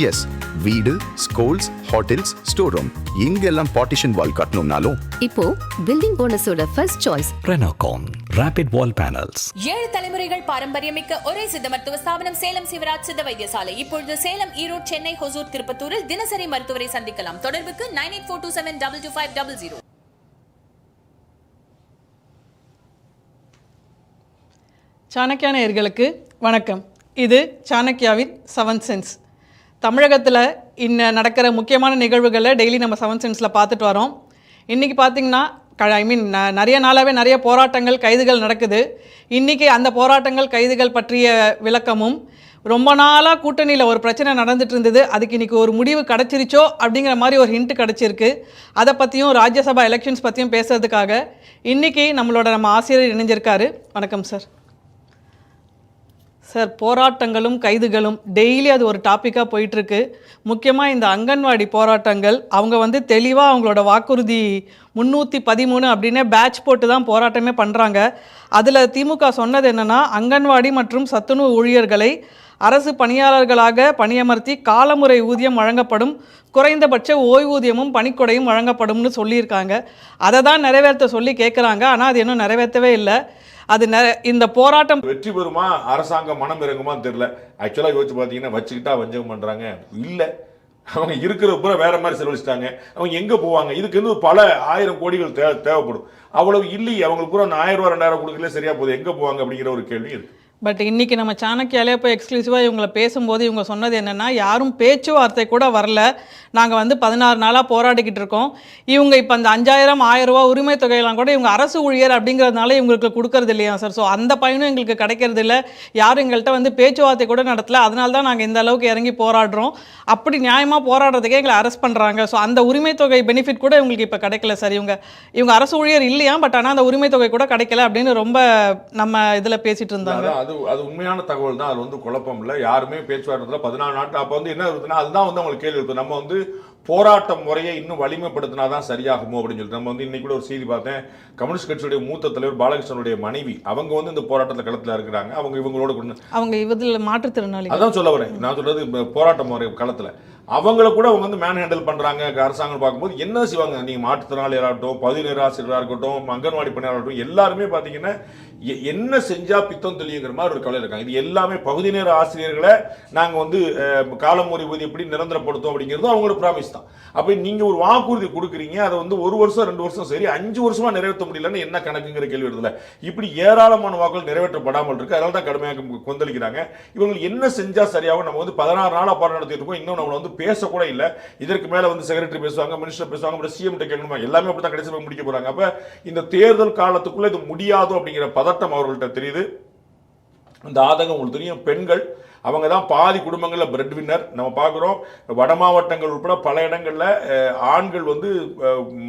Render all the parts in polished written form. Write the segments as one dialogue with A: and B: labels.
A: S, வீடு, schools, hotels, store room இங்கெல்லாம் partition wall கட்டணும்னாலும்
B: இப்போ பில்டிங் போனஸோட first choice
C: Renocon Rapid Wall Panels.
D: 7 தலைமுறைகள் பாரம்பரியமிக்க ஒரே சித்த மருத்துவ ஸ்தாபனம் சேலம் சிவராஜ் சித்த வைத்தியசாலை. இப்பொழுது சேலம், ஈரோடு, சென்னை, ஹொசூர், திருப்பத்தூரில் தினசரி மருத்துவரை சந்திக்கலாம். தொடர்புக்கு 9842722500.
E: சாணக்கியா நேயர்களுக்கு வணக்கம். இது சாணக்கியாவின் 7 சென்ஸ். தமிழகத்தில் நடக்கிற முக்கியமான நிகழ்வுகளை டெய்லி நம்ம 7 சென்ஸில் பார்த்துட்டு வரோம். இன்றைக்கி பார்த்திங்கன்னா நிறைய நாளாகவே நிறைய போராட்டங்கள், கைதுகள் நடக்குது. இன்றைக்கி அந்த போராட்டங்கள், கைதுகள் பற்றிய விளக்கமும், ரொம்ப நாளாக கூட்டணியில் ஒரு பிரச்சனை நடந்துட்டு இருந்தது, அதுக்கு இன்றைக்கி ஒரு முடிவு கிடச்சிருச்சோ அப்படிங்கிற மாதிரி ஒரு ஹிண்ட் கிடச்சிருக்கு. அதை பற்றியும் ராஜ்யசபா எலெக்ஷன்ஸ் பற்றியும் பேசுறதுக்காக இன்றைக்கி நம்ம ஆசிரியர் இணைஞ்சிருக்காரு. வணக்கம் சார். சார், போராட்டங்களும் கைதுகளும் டெய்லி அது ஒரு டாப்பிக்காக போயிட்டுருக்கு. முக்கியமாக இந்த அங்கன்வாடி போராட்டங்கள், அவங்க தெளிவாக அவங்களோட வாக்குறுதி 313 அப்படின்னே பேட்ச் போட்டு தான் போராட்டமே பண்ணுறாங்க. அதில் திமுக சொன்னது என்னென்னா, அங்கன்வாடி மற்றும் சத்துணவு ஊழியர்களை அரசு பணியாளர்களாக பணியமர்த்தி காலமுறை ஊதியம் வழங்கப்படும், குறைந்தபட்ச ஓய்வூதியமும் பணிக்கொடையும் வழங்கப்படும்னு சொல்லியிருக்காங்க. அதை தான் நிறைவேற்ற சொல்லி கேட்குறாங்க. ஆனால் அது இன்னும் நிறைவேற்றவே இல்லை. அது இந்த போராட்டம்
F: வெற்றி பெறுமா, அரசாங்கம் மனம் இறங்குமான்னு தெரியல. ஆக்சுவலாக யோசிச்சு பார்த்தீங்கன்னா, வச்சுக்கிட்டா வஞ்சகம் பண்ணுறாங்க. இல்லை, அவங்க இருக்கிற பூரா வேற மாதிரி செலவழிச்சிட்டாங்க. அவங்க எங்கே போவாங்க? இதுக்கு பல 1000 கோடிகள் தேவைப்படும். அவ்வளவு இல்லையே, அவங்களுக்கு பூரா 1000 ரூபா 2000 கொடுக்கல சரியா போகுது, எங்கே போவாங்க அப்படிங்கிற ஒரு கேள்வி இருக்கு.
E: பட் இன்றைக்கி நம்ம சாணக்கியாலே போய் எக்ஸ்க்ளூசிவாக இவங்களை பேசும்போது இவங்க சொன்னது என்னென்னா, யாரும் பேச்சுவார்த்தை கூட வரல, நாங்கள் 16 நாளாக போராடிக்கிட்டு இருக்கோம். இவங்க இப்போ அந்த 5000 1000 ரூபா உரிமை தொகையெல்லாம் கூட இவங்க அரசு ஊழியர் அப்படிங்கிறதுனால இவங்களுக்கு கொடுக்கறது இல்லையா சார்? ஸோ அந்த பயனும் எங்களுக்கு கிடைக்கிறது இல்லை. யாரும் எங்கள்கிட்ட பேச்சுவார்த்தை கூட நடத்தலை. அதனால தான் நாங்கள் இந்த அளவுக்கு இறங்கி போராடுறோம். அப்படி நியாயமாக போராடுறதுக்கே எங்களை அரெஸ்ட் பண்ணுறாங்க. ஸோ அந்த உரிமை தொகை பெனிஃபிட் கூட இவங்களுக்கு இப்போ கிடைக்கல சார். இவங்க அரசு ஊழியர் இல்லையா, பட் ஆனால் அந்த உரிமை தொகை கூட கிடைக்கல அப்படின்னு ரொம்ப நம்ம இதில் பேசிகிட்டு இருந்தாங்க.
F: அது உண்மையான தகவல் தான். அது குழப்பம் இல்லை. யாருமே பேச்சுவார்த்தை 14 நாட்கள். அப்போ என்ன இருக்குதுன்னா, அதுதான் அவங்களுக்கு கேள்வி இருக்கு. நம்ம போராட்ட முறையை இன்னும் வலிமைப்படுத்தினா தான் சரியாகுமோ அப்படின்னு சொல்லிட்டு நம்ம இன்னைக்கு கூட ஒரு செய்தி பார்த்தேன். கம்யூனிஸ்ட் கட்சியுடைய மூத்த தலைவர் பாலகிருஷ்ணனுடைய மனைவி அவங்க இந்த போராட்டத்தில் களத்தில் இருக்கிறாங்க. இவங்களோட அவங்க
E: இதில் மாற்றுத்திறனாளி.
F: அதான் சொல்ல வரேன். நான் சொல்றது போராட்ட முறை களத்தில் அவங்கள கூட அவங்க மேன் ஹேண்டில் பண்றாங்க. அரசாங்கம் பார்க்கும்போது என்ன செய்வாங்க? நீங்க மாற்றுத்திறனாளியாகட்டும், பகுதிநேர ஆசிரியராக இருக்கட்டும், அங்கன்வாடி பணியாளர்கள் எல்லாருமே பார்த்தீங்கன்னா என்ன செஞ்சா பித்தம் தெளியுங்கிற மாதிரி ஒரு கவலை இருக்காங்க. இது எல்லாமே பகுதி நேர ஆசிரியர்களை நாங்கள் காலமுறை ஊதியம் எப்படி நிரந்தரப்படுத்தும் அப்படிங்கிறது அவங்களோட ப்ராமிஸ் தான். அப்போ நீங்க ஒரு வாக்குறுதி கொடுக்குறீங்க, அதை 1 வருஷம் 2 வருஷம் சரி 5 வருஷமா நிறைவேற்ற முடியலன்னு என்ன கணக்குங்கிற கேள்வி வருதுல. இப்படி ஏராளமான வாக்குகள் நிறைவேற்றப்படாமல் இருக்கு. அதனால தான் கடுமையாக கொந்தளிக்கிறாங்க. இவங்க என்ன செஞ்சா சரியாகும்? நம்ம 16 நாளா போராட்டம் நடத்திட்டு இருக்கோம். இன்னும் நம்ம பேசக்கூட இல்லை. இதற்கு மேல செக்ரட்டரி பேசுவாங்க, மினிஸ்டர் பேசுவாங்க, சிஎம் கேட்கணுமா, எல்லாமே அப்படித்தான் கடைசி முடிக்க போறாங்க. அப்ப இந்த தேர்தல் காலத்துக்குள்ள இது முடியாது அப்படிங்கிற பதட்டம் அவர்கள்ட்ட தெரியுது. அந்த ஆதங்கம் உங்களுக்கு தெரியும். பெண்கள் அவங்க தான் பாதி குடும்பங்களில் பிரெட் வின்னர். நம்ம பார்க்குறோம், வட மாவட்டங்கள் உட்பட பல இடங்களில் ஆண்கள்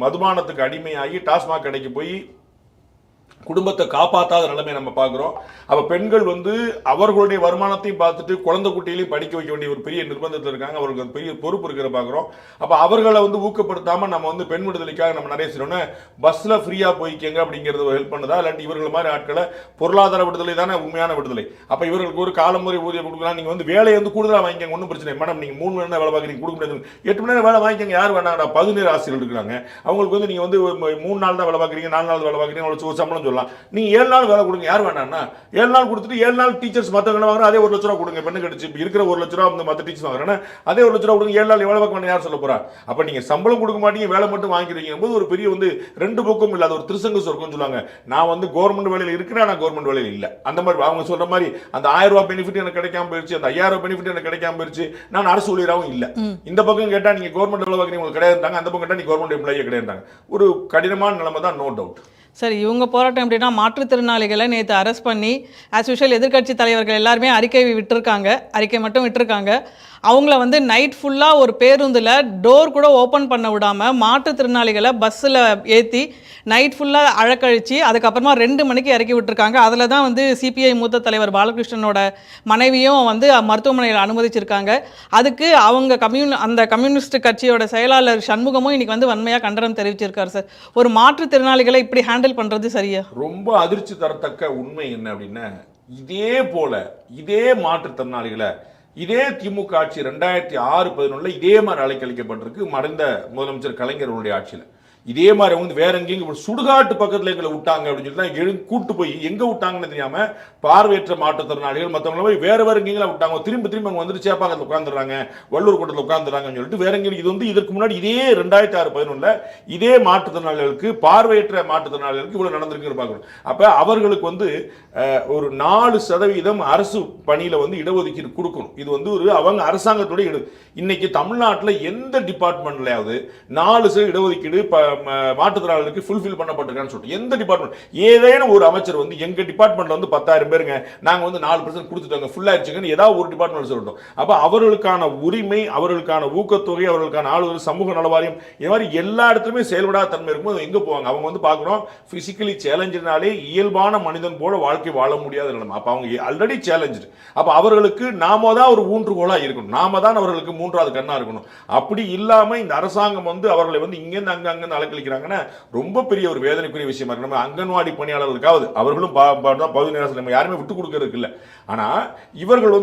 F: மதுபானத்துக்கு அடிமையாகி டாஸ்மாக் கடைக்கு போய் குடும்பத்தை காப்பாற்றாத நிலைமை நம்ம பார்க்குறோம். அப்போ பெண்கள் அவர்களுடைய வருமானத்தையும் பார்த்துட்டு குழந்தை குட்டிகளையும் படிக்க வைக்க வேண்டிய ஒரு பெரிய நிர்பந்தத்தில் இருக்காங்க. அவர்களுக்கு பெரிய பொறுப்பு இருக்கிற பார்க்குறோம். அப்போ அவர்களை ஊக்கப்படுத்தாமல் நம்ம பெண் விடுதலைக்காக நம்ம நிறைய செய்யணும்னா பஸ்ஸில் ஃப்ரீயாக போய்க்கங்க அப்படிங்கிறது ஹெல்ப் பண்ணுதா? இல்லாட்டி இவர்கள் மாதிரி ஆட்களை பொருளாதார விடுதலை தானே உண்மையான விடுதலை. அப்போ இவர்களுக்கு ஒரு காலமுறை ஊதியம் கொடுக்கலாம். நீங்கள் வேலையை கூடுதலாக வாங்கிக்கங்க, ஒன்றும் பிரச்சனை. மேடம் நீங்கள் 3 மணி நேரம் வேலை பார்க்குறீங்க, கொடுக்க முடியாது. 8 மணி நேரம் வேலை வாங்கிக்கங்க. யார் வேணாங்கடா? 17 ஆசிரியர்கள் இருக்கிறாங்க. அவங்களுக்கு நீங்கள் 3 நாள் தான் வேலை பார்க்குறீங்க, 4 நாள் வேலை பார்க்குறீங்க, உங்களுக்கு சம்பளம் நீங்க 7 நாள் வேலை கொடுங்க. யார் வேணாம்னா 7 நாள் கொடுத்துட்டு 7 நாள் டீச்சர்ஸ் மத்தவங்க வாங்குற அதே 1 லட்ச ரூபா கொடுங்க. பெண்ணு கடிச்சு இருக்கிற 1 லட்ச ரூபா மத்த டீச்சர்ஸ் வாங்குறேன்னா அதே 1 லட்ச ரூபா கொடுங்க. 7 நாள் எவ்வளவு பார்க்க யார் சொல்ல போறா? அப்ப நீங்க சம்பளம் கொடுக்க மாட்டீங்க, வேலை மட்டும் வாங்கிக்கிறீங்க போது ஒரு பெரிய 2 பக்கம் இல்லாத ஒரு திருசங்க சொர்க்கம் சொல்லுவாங்க. நான் கவர்மெண்ட் வேலையில் இருக்கிறேன், நான் கவர்மெண்ட் வேலையில் இல்லை. அந்த மாதிரி அவங்க சொல்ற மாதிரி அந்த 1000 ரூபாய் பெனிஃபிட் எனக்கு கிடைக்காம போயிருச்சு, அந்த 5000 ரூபாய் பெனிஃபிட் எனக்கு கிடைக்காம போயிருச்சு. நான் அரசு ஊழியராகவும் இல்லை. இந்த பக்கம் கேட்டா நீங்க கவர்மெண்ட் வேலை பார்க்குறீங்க உங்களுக்கு கிடையாது, அந்த பக்கம் கேட்டா நீங்க கவர்மெண்ட் எம்ப்ளாயே கிடையாது. ஒரு கடினமான நிலைமை தான், நோ டவுட்.
E: சரி, இவங்க போராட்டம் எப்படின்னா, மாற்றுத்திறனாளிகளை நேற்று அரெஸ்ட் பண்ணி ஆஸ் யூஷுவல் எதிர்க்கட்சி தலைவர்கள் எல்லாருமே அறிக்கை மட்டும் விட்டுருக்காங்க. அவங்கள நைட் ஃபுல்லாக ஒரு பேருந்தில் டோர் கூட ஓப்பன் பண்ண விடாமல் மாற்றுத்திறனாளிகளை பஸ்ஸில் ஏற்றி நைட் ஃபுல்லாக அழக்கழிச்சு அதுக்கப்புறமா 2 மணிக்கு இறக்கி விட்டுருக்காங்க. அதில் தான் சிபிஐ மூத்த தலைவர் பாலகிருஷ்ணனோட மனைவியும் மருத்துவமனையில் அனுமதிச்சிருக்காங்க. அதுக்கு அவங்க அந்த கம்யூனிஸ்ட் கட்சியோட செயலாளர் சண்முகமும் இன்னைக்கு வன்மையாக கண்டனம் தெரிவிச்சிருக்காரு. சார், ஒரு மாற்றுத்திறனாளிகளை இப்படி ஹேண்டில் பண்ணுறது சரியா?
F: ரொம்ப அதிர்ச்சி தரத்தக்க உண்மை என்ன அப்படின்னா, இதே மாற்றுத்திறனாளிகளை இதே திமுக ஆட்சி 2006-11 இதே மாதிரி அலைக்கழிக்கப்பட்டிருக்கு மறைந்த முதலமைச்சர் கலைஞர்களுடைய ஆட்சியில். இதே மாதிரி அவங்க வேற எங்கேயும் சுடுகாட்டு பக்கத்தில் எங்களை விட்டாங்க அப்படின்னு சொல்லி கூட்டு போய் எங்க விட்டாங்கன்னு தெரியாம பார்வையற்ற மாற்றுத்திறனாளிகள் மற்றவங்கள வேற எங்கேயும் விட்டாங்க. திரும்ப அங்க வந்துட்டு சேப்பாக்கத்தில் உட்காந்துறாங்க, வள்ளூர் கூட்டத்தில் உட்காந்துறாங்கன்னு சொல்லிட்டு வேற எங்கேயும். இது இதற்கு முன்னாடி இதே 2006-11 இதே மாற்றுத்திறனாளிகளுக்கு பார்வையற்ற மாற்றுத்திறனாளிகளுக்கு இவ்வளவு நடந்திருக்கு பார்க்கணும். அப்ப அவர்களுக்கு ஒரு 4% அரசு பணியில இடஒதுக்கீடு கொடுக்கணும். இது ஒரு அவங்க அரசாங்கத்துடைய இன்னைக்கு தமிழ்நாட்டில் எந்த டிபார்ட்மெண்ட்லயாவது 4% இடஒதுக்கீடு மாற்றுத்திறனாளிகளுக்கு ஃபுல்ஃபில் பண்ணப்பட்டிருக்கான்னு சொல்லிட்டு எந்த டிபார்ட்மெண்ட் ஏதேனும் ஒரு அமைச்சர் எங்க டிபார்ட்மெண்ட்ல 10,000 பேருங்க நாங்க 4% கொடுத்துட்டாங்க ஃபுல் ஆயிடுச்சுங்கன்னு ஏதாவது ஒரு டிபார்ட்மெண்ட் சொல்லட்டும். அப்ப அவர்களுக்கான உரிமை, அவர்களுக்கான ஊக்கத்தொகை, அவர்களுக்கான ஆளுநர், சமூக நலவாரியம், இது மாதிரி எல்லா இடத்துலயுமே செயல்படாத தன்மை இருக்கும்போது எங்க போவாங்க? அவங்க பார்க்கிறோம் பிசிக்கலி சேலஞ்சினாலே இயல்பான மனிதன் போல வாழ்க்கை வாழ முடியாத நிலைமை. அப்ப அவங்க ஆல்ரெடி சேலஞ்சு. அப்ப அவர்களுக்கு நாம தான் ஒரு ஊன்றுகோலா இருக்கணும், நாம தான் அவர்களுக்கு மூன்றாவது கண்ணா இருக்கணும். அப்படி இல்லாம இந்த அரசாங்கம் அவர்களை இங்கிருந்து அங்க அலக்களிக்கிறாங்கன்னா ரொம்ப பெரிய ஒரு வேதனைக்குரிய விஷயமா இருக்கு. நம்ம அங்கன்வாடி பணியாளர்களுக்காவது அவர்களும் பகுதி நேர நம்ம யாருமே விட்டு கொடுக்கறதுக்கு இல்லை. ஆனா இவர்கள்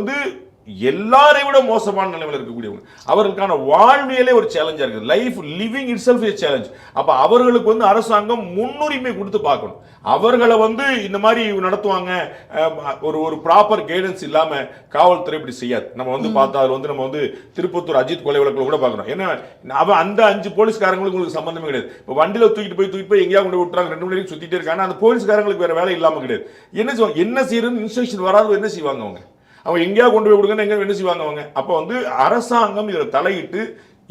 F: எல்லாரை விட மோசமான நிலைமையில் இருக்கக்கூடியவங்க. அவர்களுக்கான வாழ்வியலே ஒரு சேலஞ்சா இருக்கு. Life living it self challenge. அப்ப அவர்களுக்கு அரசாங்கம் முன்னுரிமை கொடுத்து பார்க்கணும். அவர்களை இந்த மாதிரி நடத்துவாங்க. ஒரு ப்ராப்பர் கைடன்ஸ் இல்லாம காவல்துறை இப்படி செய்யாது. நம்ம பார்த்தா அது நம்ம திருப்பத்தூர் அஜித் கொலை வழக்கில் கூட பார்க்கணும். ஏன்னா அவன் அந்த 5 போலீஸ்காரங்களுக்கு உங்களுக்கு சம்பந்தமே கிடையாது. இப்போ வண்டியில தூக்கிட்டு போய் எங்கேயா கொண்டு விட்டுறாங்க, 2 மணி நேரம் சுத்திட்டே இருக்காங்க. அந்த போலீஸ்காரங்களுக்கு வேற வேலை இல்லாம கிடையாது. என்ன செய்வாங்க? என்ன செய்யறதுன்னு இன்ஸ்ட்ரக்ஷன் வராது. என்ன செய்வாங்க? அவங்க எங்கேயா கொண்டு போய் விடுங்க, எங்க என்ன செய்வாங்க அவங்க? அப்ப அரசாங்கம் இதில் தலையிட்டு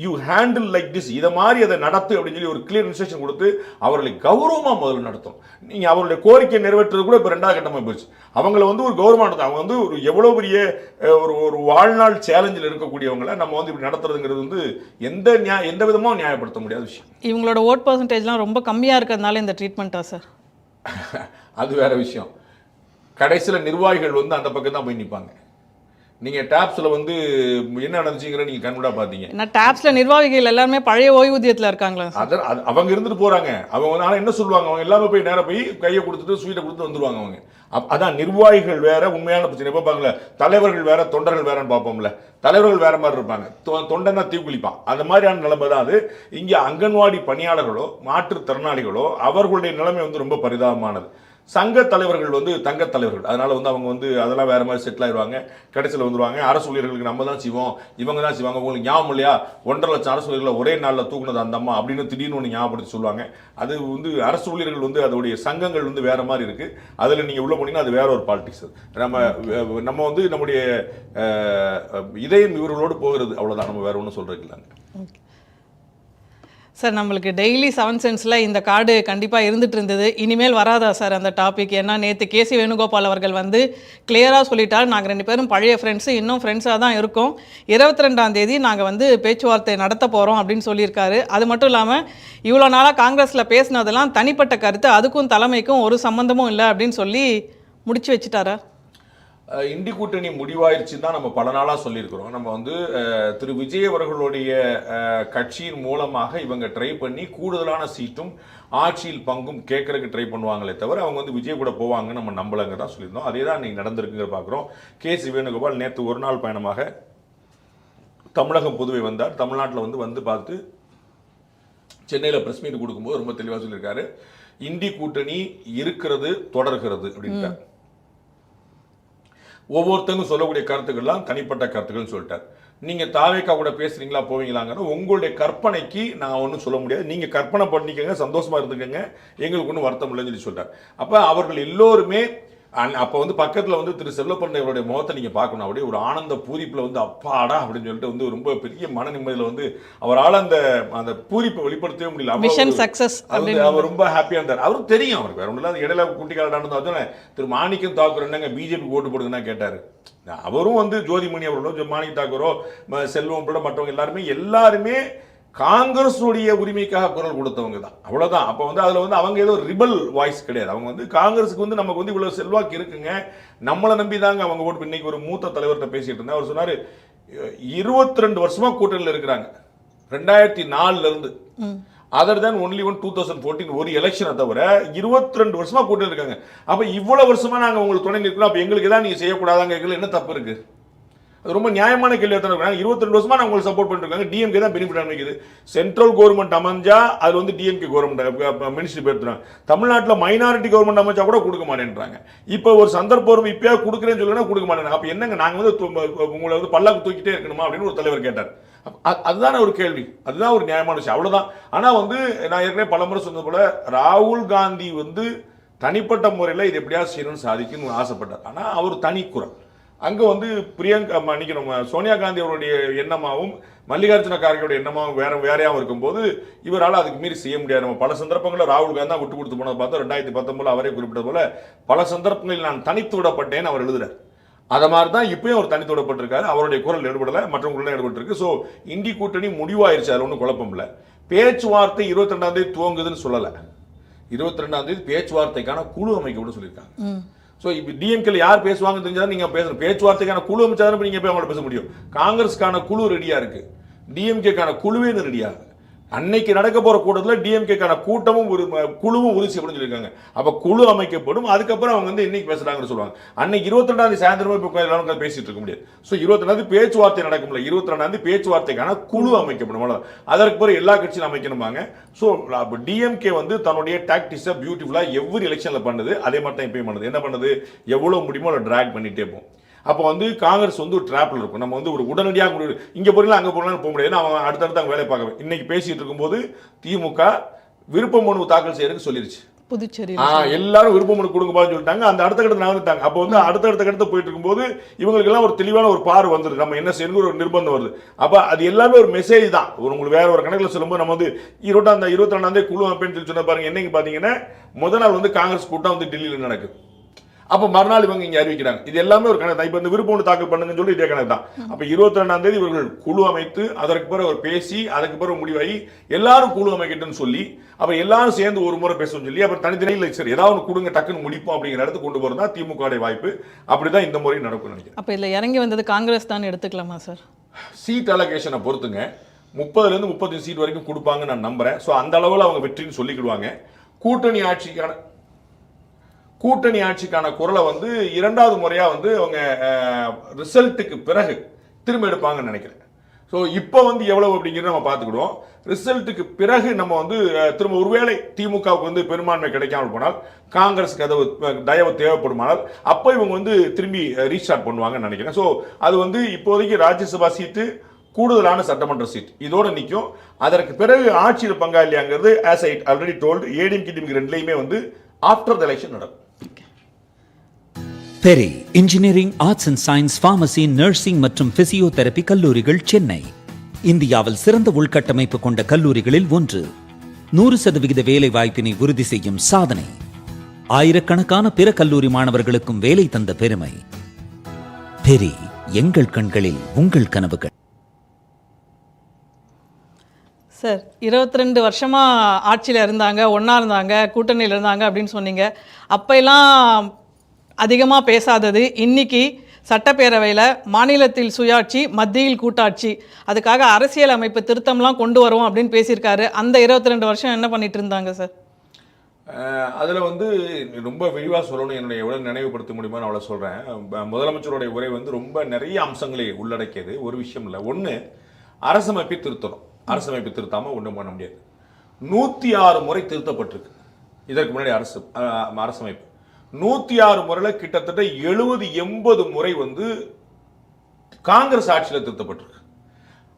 F: யூ ஹேண்டில் லைக் திஸ், இதை மாதிரி அதை நடத்து அப்படின்னு சொல்லி ஒரு கிளியர் இன்ஸ்ட்ரக்ஷன் கொடுத்து அவர்களை கௌரவமா முதல்ல நடத்தும். நீங்க அவருடைய கோரிக்கை நிறைவேற்றுறது கூட இப்ப 2வது கட்டமா போயிடுச்சு. அவங்களை ஒரு கௌரவமா நடத்தும். அவங்க ஒரு எவ்வளவு பெரிய ஒரு வாழ்நாள் சேலஞ்சில் இருக்கக்கூடியவங்களை நம்ம இப்படி நடத்துறதுங்கிறது எந்த விதமும் நியாயப்படுத்த முடியாத விஷயம்.
E: இவங்களோட ஓட் பர்சன்டேஜ்லாம் ரொம்ப கம்மியா இருக்கிறதுனால இந்த ட்ரீட்மெண்ட்டா சார்?
F: அது வேற விஷயம். கடைசியில் நிர்வாகிகள் அந்த பக்கம் தான் போய் நிற்பாங்க. நீங்க டாப்ஸ்ல என்ன நடந்துச்சுங்கிற நீங்க கண்கூடா பாத்தீங்க.
E: நான் டாப்ஸ்ல நிர்வாகிகள் எல்லாரும் பழைய ஓய்வூதியத்துல இருக்காங்களா?
F: அவங்க இருந்துட்டு போறாங்க. அவங்க ஆனா என்ன சொல்லுவாங்க? அவங்க எல்லாமே போய் நேரா போய் கையை கொடுத்துட்டு ஸ்வீட்டை கொடுத்து வந்துருவாங்க. அவங்க அதான் நிர்வாகிகள் வேற, உண்மையான பிரச்சனை பார்ப்பாங்களே. தலைவர்கள் வேற, தொண்டர்கள் வேறன்னு பார்ப்போம்ல. தலைவர்கள் வேற மாதிரி இருப்பாங்க, தொண்டனா தீக்குளிப்பான். அந்த மாதிரியான நிலைமை தான் அது. இங்க அங்கன்வாடி பணியாளர்களோ மாற்றுத்திறனாளிகளோ அவர்களுடைய நிலைமை ரொம்ப பரிதாபமானது. சங்க தலைவர்கள் தங்க தலைவர்கள், அதனால அவங்க அதெல்லாம் வேற மாதிரி செட்டில் ஆயிடுவாங்க. கடைசியில் வந்துருவாங்க. அரசு ஊழியர்களுக்கு நம்ம தான் செய்வோம், இவங்க தான் செய்வாங்க. உங்களுக்கு ஞாபகம் இல்லையா 1.5 லட்சம் அரசு ஊழியர்களை ஒரே நாளில் தூக்குனது அந்த அம்மா அப்படின்னு திடீர்னு ஞாபகப்படுத்தி சொல்லுவாங்க. அது அரசு ஊழியர்கள் அதோடைய சங்கங்கள் வேற மாதிரி இருக்கு. அதில் நீங்க உள்ள போனீங்கன்னா அது வேற ஒரு பாலிடிக்ஸ். நம்ம நம்முடைய இதயம் இவர்களோடு போகிறது, அவ்வளவுதான். நம்ம வேற ஒன்றும் சொல்றதுக்கு இல்லைங்க
E: சார். நம்மளுக்கு டெய்லி 7 சென்ஸில் இந்த கார்டு கண்டிப்பாக இருந்துட்டு இருந்தது. இனிமேல் வராதா சார் அந்த டாபிக்? ஏன்னா நேற்று கேசி வேணுகோபால் அவர்கள் கிளியராக சொல்லிட்டார், நாங்கள் 2 பேரும் பழைய ஃப்ரெண்ட்ஸு, இன்னும் ஃப்ரெண்ட்ஸாக தான் இருக்கோம். 22ஆம் தேதி நாங்கள் பேச்சுவார்த்தை நடத்த போகிறோம் அப்படின்னு சொல்லியிருக்காரு. அது மட்டும் இல்லாமல் இவ்வளோ நாளாக காங்கிரஸில் பேசினதெல்லாம் தனிப்பட்ட கருத்து, அதுக்கும் தலைமைக்கும் ஒரு சம்மந்தமும் இல்லை அப்படின்னு சொல்லி முடிச்சு வச்சுட்டாரா?
F: இண்டி கூட்டணி முடிவாயிருச்சு தான் நம்ம பல நாளாக சொல்லியிருக்கிறோம். நம்ம திரு விஜய் அவர்களுடைய கட்சியின் மூலமாக இவங்க ட்ரை பண்ணி கூடுதலான சீட்டும் ஆட்சியில் பங்கும் கேட்கறதுக்கு ட்ரை பண்ணுவாங்களே தவிர அவங்க விஜய் கூட போவாங்கன்னு நம்ம நம்பலங்க தான் சொல்லியிருந்தோம். அதே தான் இன்னைக்கு நடந்திருக்குங்க பார்க்குறோம். கேசி வேணுகோபால் நேற்று ஒரு நாள் பயணமாக தமிழகம் புதுவை வந்தார். தமிழ்நாட்டில் வந்து பார்த்து சென்னையில் ப்ரெஸ் மீட் கொடுக்கும்போது ரொம்ப தெளிவாக சொல்லியிருக்காரு, இண்டி கூட்டணி இருக்கிறது, தொடர்கிறது அப்படின்ட்டு. ஒவ்வொருத்தங்களும் சொல்லக்கூடிய கருத்துக்கள்லாம் தனிப்பட்ட கருத்துக்கள்னு சொல்லிட்டார். நீங்க தாவேக்கா கூட பேசுறீங்களா, போவீங்களாங்கிற உங்களுடைய கற்பனைக்கு நான் ஒன்றும் சொல்ல முடியாது. நீங்க கற்பனை பண்ணிக்கங்க, சந்தோஷமா இருந்துக்கங்க, எங்களுக்கு ஒன்றும் வருத்தம் இல்லைன்னு சொல்லி சொல்றார். அப்ப அவர்கள் எல்லோருமே அப்போ பக்கத்தில் திரு செல்லப்பண்ணையவருடைய முகத்தை நீங்கள் பார்க்கணும். அப்படியே ஒரு ஆனந்த பூரிப்பில் அப்பாடா அப்படின்னு சொல்லிட்டு ரொம்ப பெரிய மன நிம்மதியில் அவரால் அந்த பூரிப்பை வெளிப்படுத்தவே முடியல. அவர் ரொம்ப ஹாப்பியாக இருந்தார். அவருக்கு தெரியும், அவருக்கு வேற ஒன்றும் இடையில குட்டிக்காலான்னு திரு மாணிக்கம் தாக்கூர் என்னங்க பிஜேபி ஓட்டு போடுங்கன்னா கேட்டார். அவரும் ஜோதிமணி அவர்களோ மாணிக்கம் தாக்கூரோ செல்வம் உட்பட மற்றவங்க எல்லாருமே காங்கிரஸுடைய உரிமைக்காக குரல் கொடுத்தவங்க தான், அவ்வளவுதான். அப்போ அதில் அவங்க ஏதோ ரிபல் வாய்ஸ் கிடையாது. அவங்க காங்கிரஸுக்கு நமக்கு இவ்வளவு செல்வாக்கு இருக்குங்க, நம்மளை நம்பி தாங்க அவங்க ஓட்டு. இன்னைக்கு ஒரு மூத்த தலைவர்கிட்ட பேசிட்டு இருந்தேன். அவர் சொன்னாரு 22 வருஷமா கூட்டணியில் இருக்கிறாங்க 2004 இருந்து. அதர் தேன் ஒன்லி 2014 ஒரு எலெக்ஷனை தவிர 22 வருஷமா கூட்டணியில் இருக்காங்க. அப்ப இவ்வளவு வருஷமா நாங்க உங்களுக்கு துணை நிற்கிறோம், அப்ப எங்களுக்கு தான் நீங்க செய்யக்கூடாதாங்க, என்ன தப்பு இருக்கு? அது ரொம்ப நியாயமான கேள்வியாக தான் இருக்காங்க. 22 வருஷமா நான் உங்களுக்கு சப்போர்ட் பண்ணிருக்காங்க. டிஎம்கே தான் பெனிஃபிட் அனுப்பிக்குது. சென்ட்ரல் கவர்மெண்ட் அமைஞ்சா அது வந்து டிஎம்கே கவர்மெண்ட் மினிஸ்ட்ரி பேர்த்துறாங்க. தமிழ்நாட்டில் மைனாரிட்டி கவர்மெண்ட் அமைச்சா கூட கொடுக்க மாட்டேன்றாங்க. இப்போ ஒரு சந்தர்ப்பம் இப்பயா கொடுக்குறேன்னு சொல்லுன்னா கொடுக்க மாட்டேன். அப்போ என்னங்க நாங்கள் வந்து உங்களை வந்து பல்லாக்கு தூக்கிட்டே இருக்கணுமா அப்படின்னு ஒரு தலைவர் கேட்டார். அதுதானே ஒரு கேள்வி, அதுதான் ஒரு நியாயமான விஷயம், அவ்வளவுதான். ஆனா வந்து நான் ஏற்கனவே பலமுறை சொன்னது போல ராகுல் காந்தி வந்து தனிப்பட்ட முறையில் இது எப்படியாவது செய்யணும்னு சாதிக்கணும்னு ஆசைப்பட்டார். ஆனா அவர் தனி குரல். அங்க வந்து பிரியங்கா மன்னிக்கணும் சோனியா காந்தி அவருடைய எண்ணமாகவும் மல்லிகார்ஜுன கார்கேயோட எண்ணமாகவும் வேறையாகவும் இருக்கும்போது இவரால் அதுக்கு மீறி செய்ய முடியாது. நம்ம பல சந்தர்ப்பங்களில் ராகுல் காந்தி தான் விட்டு கொடுத்து போனதை பார்த்தோம். 2019 அவரே குறிப்பிட்டது போல பல சந்தர்ப்பங்களில் நான் தனித்து விடப்பட்டேன்னு அவர் எழுதுறார். அதை மாதிரி தான் இப்பயும் அவர் தனித்து விடப்பட்டிருக்காரு. அவருடைய குரல் ஈடுபடலை, மற்றவங்களும் ஈடுபட்டிருக்கு. ஸோ இந்தி கூட்டணி முடிவாயிருச்சு, அது ஒன்றும் குழப்பம் இல்லை. பேச்சுவார்த்தை 22ஆம் தேதி துவங்குதுன்னு சொல்லலை. 22ஆம் தேதி பேச்சுவார்த்தைக்கான குழு அமைக்கப்படும் சொல்லியிருக்காங்க. ஸோ இப்போ டிஎம்கேல யார் பேசுவாங்கன்னு தெரிஞ்சாலும் நீங்கள் பேசணும். பேச்சுவார்த்தைக்கான குழு அமைச்சாதான் நீங்கள் போய் அவங்கள பேச முடியும். காங்கிரஸ்க்கான குழு ரெடியாக இருக்கு, டிஎம்கேக்கான குழுவே ரெடியாக இருக்கு. அன்னைக்கு நடக்க போற கூட்டத்தில் டிஎம்கேக்கான கூட்டமும் ஒரு குழுவும் உறுதி செய்யப்படும் சொல்லியிருக்காங்க. அப்ப குழு அமைக்கப்படும். அதுக்கப்புறம் அவங்க வந்து இன்னைக்கு பேசுறாங்கன்னு சொல்லுவாங்க. அன்னைக்கு 22ஆம் தேதி சாயந்தரமா இப்போ எல்லாரும் பேசிட்டு இருக்க முடியாது. ஸோ 22ஆம் தேதி பேச்சுவார்த்தை நடக்கும்ல, 22ஆம் தேதி பேச்சுவார்த்தைக்கான குழு அமைக்கப்படும். அதற்கு பிறகு எல்லா கட்சியும் அமைக்கணுமாங்க. ஸோ டிஎம்கே வந்து தன்னுடைய டாக்டிக்ஸை பியூட்டிஃபுல்லா எவ்வளவு எலெக்ஷன்ல பண்ணுது அதே மாதிரி தான் இப்பயும் பண்ணுது. என்ன பண்ணுது, எவ்வளவு முடியுமோ அதை டிராக் பண்ணிட்டே போகும். அப்போ வந்து காங்கிரஸ் வந்து ஒரு ட்ராப்ல இருக்கும். நம்ம வந்து ஒரு உடனடியாக இங்கே போறீங்களா அங்கே போகலாம் போக முடியாது. அவங்க அடுத்தடுத்து அவங்க வேலை பார்க்க இன்னைக்கு பேசிட்டு இருக்கும்போது திமுக விருப்ப மனு தாக்கல் செய்யறதுக்கு சொல்லிருச்சு.
E: புதுச்சேரி
F: எல்லாரும் விருப்ப மனு கொடுங்கப்பான்னு சொல்லிட்டாங்க. அந்த அடுத்த கட்டத்தில் வந்துட்டாங்க. அப்போ வந்து அடுத்த கட்டத்தை போயிட்டு இருக்கும்போது இவங்களுக்கு எல்லாம் ஒரு தெளிவான ஒரு பார்வை வந்துருது. நம்ம என்ன செய்யணும் ஒரு நிர்பந்தம் வருது. அப்போ அது எல்லாமே ஒரு மெசேஜ் தான். உங்களுக்கு வேற ஒரு கணக்கில் சொல்லும்போது நம்ம வந்து 22ஆம் தேதி குழு அமைப்புன்னு சொல்லி சொன்ன பாருங்க. என்னைக்கு பார்த்தீங்கன்னா முதல் நாள் வந்து காங்கிரஸ் கூட்டம் வந்து டெல்லியில் நடக்குது. அப்போ மறுநாள் இவங்க இங்கே அறிவிக்கிறாங்க. இது எல்லாமே ஒரு கணக்கு தான். இப்போ இந்த விருப்பம் தாக்கல் பண்ணுங்கன்னு சொல்லி இதே கணக்கு தான். அப்போ 22ஆம் தேதி இவர்கள் குழு அமைத்து அதற்கு பிறகு அவர் பேசி அதுக்கு பிறகு முடிவாகி எல்லாரும் குழு அமைக்கட்டுன்னு சொல்லி அப்போ எல்லாரும் சேர்ந்து ஒரு முறை பேசணும்னு சொல்லி அப்புறம் தனித்தனியில் சரி ஏதாவது ஒன்று கொடுங்க டக்குன்னு முடிப்போம் அப்படிங்கிற இடத்துக்கு கொண்டு போகிறது தான் திமுக வாய்ப்பு. அப்படிதான் இந்த முறை நடக்கும் நினைக்கிறேன்.
E: அப்போ இதில் இறங்கி வந்தது காங்கிரஸ் தான் எடுத்துக்கலாமா சார்?
F: சீட் அலோகேஷனை பொறுத்துங்க 30லேருந்து 35 சீட் வரைக்கும் கொடுப்பாங்க நான் நம்புறேன். ஸோ அந்த அளவில் அவங்க வெற்றின்னு சொல்லிக்கிடுவாங்க. கூட்டணி ஆட்சிக்கான குரலை வந்து 2வது முறையா வந்து அவங்க ரிசல்ட்டுக்கு பிறகு திரும்ப எடுப்பாங்கன்னு நினைக்கிறேன். ஸோ இப்போ வந்து எவ்வளவு அப்படிங்கிறத நம்ம பார்த்துக்கிடுவோம். ரிசல்ட்டுக்கு பிறகு நம்ம வந்து திரும்ப ஒருவேளை திமுகவுக்கு வந்து பெரும்பான்மை கிடைக்காமல் போனால் காங்கிரஸுக்கு தயவு தேவைப்படுமானால் அப்போ இவங்க வந்து திரும்பி ரீஸ்டார்ட் பண்ணுவாங்கன்னு நினைக்கிறேன். ஸோ அது வந்து இப்போதைக்கு ராஜ்யசபா சீட்டு கூடுதலான சட்டமன்ற சீட் இதோட நிற்கும். அதற்கு பிறகு ஆட்சியில் பங்காளியாங்கிறது as I already told ADMK ரெண்டுலையுமே வந்து ஆஃப்டர் த எலெக்ஷன் நடக்கும்.
G: Peri engineering, arts and science, pharmacy, nursing மற்றும் பிசியோதெரபி கல்லூரிகள் சென்னை இந்தியாவில் சிறந்த உள்கட்டமைப்பு கொண்ட கல்லூரிகளில் ஒன்று. 100% வேலை வாய்ப்பினை உறுதி செய்யும் சாதனை. ஆயிரக்கணக்கான பிற கல்லூரி மாணவர்களுக்கும் வேலை தந்த பெருமை. பெரி, எங்கள் கண்களில் உங்கள் கனவுகள்.
E: சார் 22 வருஷமா ஆட்சியில் இருந்தாங்க, ஒன்றா இருந்தாங்க, கூட்டணியில் இருந்தாங்க அப்படின்னு சொன்னீங்க. அப்பெல்லாம் அதிகமாக பேசாதது இன்னைக்கு சட்டப்பேரவையில் மாநிலத்தில் சுயாட்சி, மத்தியில் கூட்டாட்சி, அதுக்காக அரசியல் அமைப்பு திருத்தம்லாம் கொண்டு வரும் அப்படின்னு பேசியிருக்காரு. அந்த 22 வருஷம் என்ன பண்ணிட்டு இருந்தாங்க சார்?
F: அதில் வந்து ரொம்ப விரிவாக சொல்லணும், என்னுடைய எவ்வளோ நினைவுபடுத்த முடியுமோ நான் அவ்வளோ சொல்கிறேன். முதலமைச்சருடைய உரை வந்து ரொம்ப நிறைய அம்சங்களை உள்ளடக்கியது. ஒரு விஷயம் இல்லை, ஒன்று அரசமைப்பை திருத்தணும். அரசமைப்பை திருத்தாமல் ஒன்றும் பண்ண முடியாது. 106 முறை திருத்தப்பட்டிருக்கு இதற்கு முன்னாடி அரசமைப்பு. 106 முறையில் கிட்டத்தட்ட 70-80 முறை வந்து காங்கிரஸ் ஆட்சியில் திருத்தப்பட்டிருக்கு.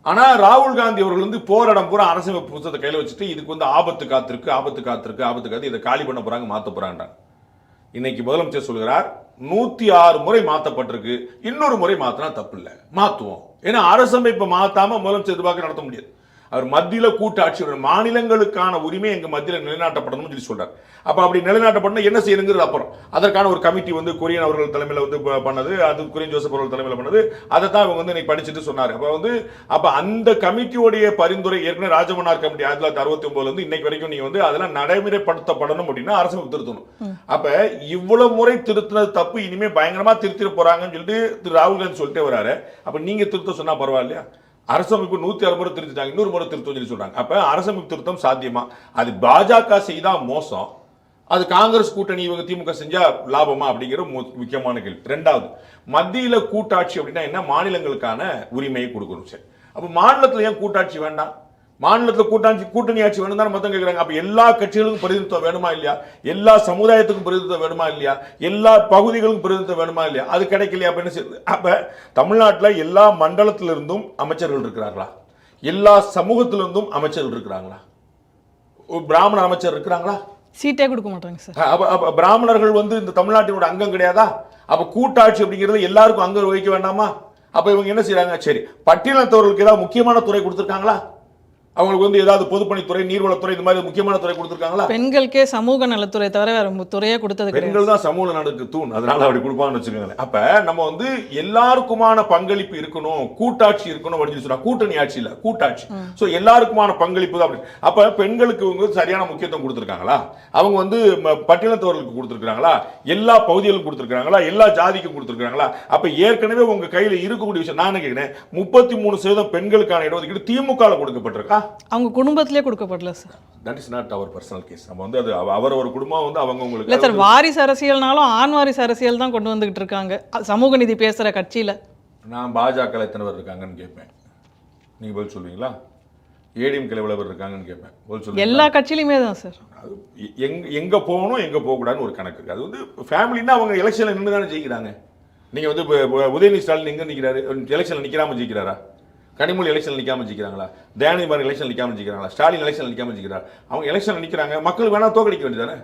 F: ஆனால் ராகுல் காந்தி அவர்கள் வந்து போராடம் பூரா அரசமைப்பு புத்தகத்தை கையில் வச்சுட்டு இதுக்கு வந்து ஆபத்து காத்திருக்கு, இதை காலி பண்ண போறாங்க, மாற்ற போறாங்க. இன்னைக்கு முதலமைச்சர் சொல்கிறார் 106 முறை மாற்றப்பட்டிருக்கு, இன்னொரு முறை மாற்றினா தப்பு இல்லை, மாற்றுவோம். ஏன்னா அரசமைப்பை மாற்றாம முதலமைச்சர் எதிர்பார்க்க நடத்த முடியாது. அவர் மத்தியில் கூட்டாட்சி, மாநிலங்களுக்கான உரிமை எங்க மத்தியில் நிலைநாட்டப்படணும்னு சொல்லி சொல்றாரு. அப்ப அப்படி நிலைநாட்டப்படணும் என்ன செய்யணுங்கிறது அப்புறம் அதற்கான ஒரு கமிட்டி வந்து கொரியன் அவர்கள் தலைமையில் வந்து பண்ணது, அது கொரியன் ஜோசப் அவர்கள் தலைமையில் பண்ணது. அதை தான் இவங்க வந்து இன்னைக்கு படிச்சுட்டு சொன்னார். அப்ப அந்த கமிட்டியோடைய பரிந்துரை ஏற்கனவே ராஜமன்னார் கமிட்டி 1969 இருந்து இன்னைக்கு வரைக்கும் நீங்க வந்து அதெல்லாம் நடைமுறைப்படுத்தப்படணும் அப்படின்னா அரசமைப்பு திருத்தணும். அப்ப இவ்வளவு முறை திருத்தினது தப்பு, இனிமே பயங்கரமா திருத்திட போறாங்கன்னு சொல்லிட்டு திரு ராகுல் காந்தி சொல்லிட்டே வராரு. அப்ப நீங்க திருத்த சொன்னா பரவாயில்லையா? அரசமைப்பு 106 முறை திருத்திட்டாங்க, இன்னொரு முறை திருத்தம் சொல்லி சொல்றாங்க. அப்ப அரசமைப்பு திருத்தம் சாத்தியமா? அது பாஜக செய்தா மோசம், அது காங்கிரஸ் கூட்டணி இவங்க திமுக செஞ்சா லாபமா அப்படிங்கிற முக்கியமான கேள்வி. ரெண்டாவது, மத்தியில கூட்டாட்சி அப்படின்னா என்ன? மாநிலங்களுக்கான உரிமையை கொடுக்கணும். சரி, அப்ப மாநிலத்துல ஏன் கூட்டாட்சி வேண்டாம்? மாநிலத்துல கூட்டணி ஆட்சி வேணும் தான் மொத்தம் கேட்கிறாங்க. அப்ப எல்லா கட்சிகளுக்கும் பிரதிநிதித்துவம் வேணுமா இல்லையா? எல்லா சமுதாயத்துக்கும் பிரதிநிதித்துவம் வேணுமா இல்லையா? எல்லா பகுதிகளுக்கும் பிரதிநிதித்துவம் வேணுமா இல்லையா? அது கிடைக்கலையா? அப்ப என்ன செய்யுது? அப்ப தமிழ்நாட்டில் எல்லா மண்டலத்திலிருந்தும் அமைச்சர்கள் இருக்கிறார்களா? எல்லா சமூகத்திலிருந்தும் அமைச்சர்கள் இருக்கிறாங்களா? பிராமணர் அமைச்சர் இருக்கிறாங்களா?
E: சீட்டே கொடுக்க மாட்டாங்க சார்.
F: அப்ப பிராமணர்கள் இந்த தமிழ்நாட்டினோட அங்கம் கிடையாதா? அப்ப கூட்டாட்சி அப்படிங்கிறது எல்லாருக்கும் அங்கம் வகிக்க வேண்டாமா? அப்ப இவங்க என்ன செய்யறாங்க? சரி, பட்டியலத்தவர்களுக்கு ஏதாவது முக்கியமான துறை கொடுத்திருக்காங்களா? அவங்களுக்கு ஏதாவது பொதுப்பணித்துறை, நீர்வளத்துறை, இந்த மாதிரி முக்கியமான துறை கொடுத்திருக்காங்களா?
E: பெண்களுக்கே சமூக நலத்துறை தவிர வேற துறையே கொடுத்தது.
F: பெண்கள் தான் சமூக நலனுக்கு தூண், அதனால அப்படி கொடுப்பாங்கன்னு வச்சுக்கோங்களேன். அப்ப நம்ம எல்லாருக்குமான பங்களிப்பு இருக்கணும், கூட்டாட்சி இருக்கணும் அப்படின்னு சொன்னா, கூட்டணி ஆட்சி இல்ல, கூட்டாட்சி. சோ எல்லாருக்குமான பங்களிப்பு தான் அப்படி. அப்ப பெண்களுக்கு சரியான முக்கியத்துவம் கொடுத்திருக்காங்களா? அவங்க பட்டியலத்தவர்களுக்கு கொடுத்திருக்காங்களா? எல்லா பகுதிகளுக்கும் கொடுத்திருக்காங்களா? எல்லா ஜாதிக்கும் கொடுத்திருக்காங்களா? அப்ப ஏற்கனவே உங்க கையில இருக்கக்கூடிய விஷயம் நான் என்ன கேட்கிறேன், 33% பெண்களுக்கான இடஒதுக்கீடு திமுக கொடுக்கப்பட்டிருக்கா?
E: அவங்க குடும்பத்திலே கொடுக்கப்படல சார்.
F: தட் இஸ் நாட் அவர் பர்சனல் கேஸ். நம்ம அது அவரவர் குடும்பம் அவங்க உங்களுக்கு
E: இல்ல சார், வாரிசு அரசியல்னாலும் ஆண் வாரிசு அரசியல் தான் கொண்டு வந்துகிட்டு இருக்காங்க சமூக நீதி பேசுற கட்சியில. நான்
F: பாஜக எத்தனை பேர் இருக்காங்கன்னு கேட்பேன், நீங்க பதில் சொல்வீங்களா? ஏடிஎம் கிளை எவ்வளவு பேர் இருக்காங்கன்னு கேட்பேன், பதில் சொல்லுங்க.
E: எல்லா கட்சியிலுமே தான் சார்.
F: எங்க போகணும் எங்க போக கூடாதுன்னு ஒரு கணக்கு இருக்கு. அது ஃபேமிலினா அவங்க எலெக்ஷன்ல நின்று தானே ஜெயிக்கிறாங்க. நீங்க உதயநிதி ஸ்டாலின் எங்க நிக்கிறாரு? எலெக்ஷன்ல நிக்காம ஜெயிக்கிறாரா? கனிமொழி எலெக்ஷன் நிக்காம ஜெயிக்கிறாங்களா? தயாநிதி எலெக்ஷன் நிக்காம ஜெயிக்கிறாங்களா? ஸ்டாலின் எலெக்ஷன் நிக்காம ஜெயிக்கிறார். அவங்க எலெக்ஷன் நிக்கிறாங்க, மக்கள் வேணா தோக்கடிக்க வேண்டியதானே?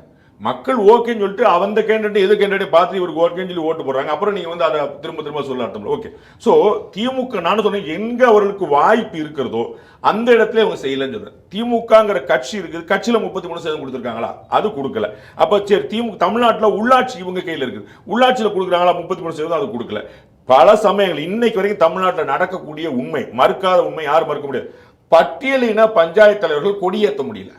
F: மக்கள் ஓகேன்னு சொல்லிட்டு அந்த கேண்டிடேட் எது கேண்டிடேட் பார்த்து இவருக்கு ஓகேன்னு சொல்லி ஓட்டு போடுறாங்க. அப்புறம் நீங்க அதை திரும்ப சொல்ல அர்த்தம். ஓகே, சோ திமுக நான் சொன்னேன், எங்க அவர்களுக்கு வாய்ப்பு இருக்கிறதோ அந்த இடத்துல அவங்க செய்யலன்னு சொல்றேன். திமுகங்கிற கட்சி இருக்குது, கட்சியில 33% கொடுத்துருக்காங்களா? அது கொடுக்கல. அப்ப சரி, திமுக தமிழ்நாட்டில் உள்ளாட்சி இவங்க கையில் இருக்குது, உள்ளாட்சியில் கொடுக்குறாங்களா? 33% அது கொடுக்கல. பல சமயங்கள் இன்னைக்கு வரைக்கும் தமிழ்நாட்டில் நடக்கக்கூடிய உண்மை, மறுக்காத உண்மை, யாரும் மறுக்க முடியாது. பட்டியலின பஞ்சாயத்து தலைவர்கள் கொடியேற்ற முடியல,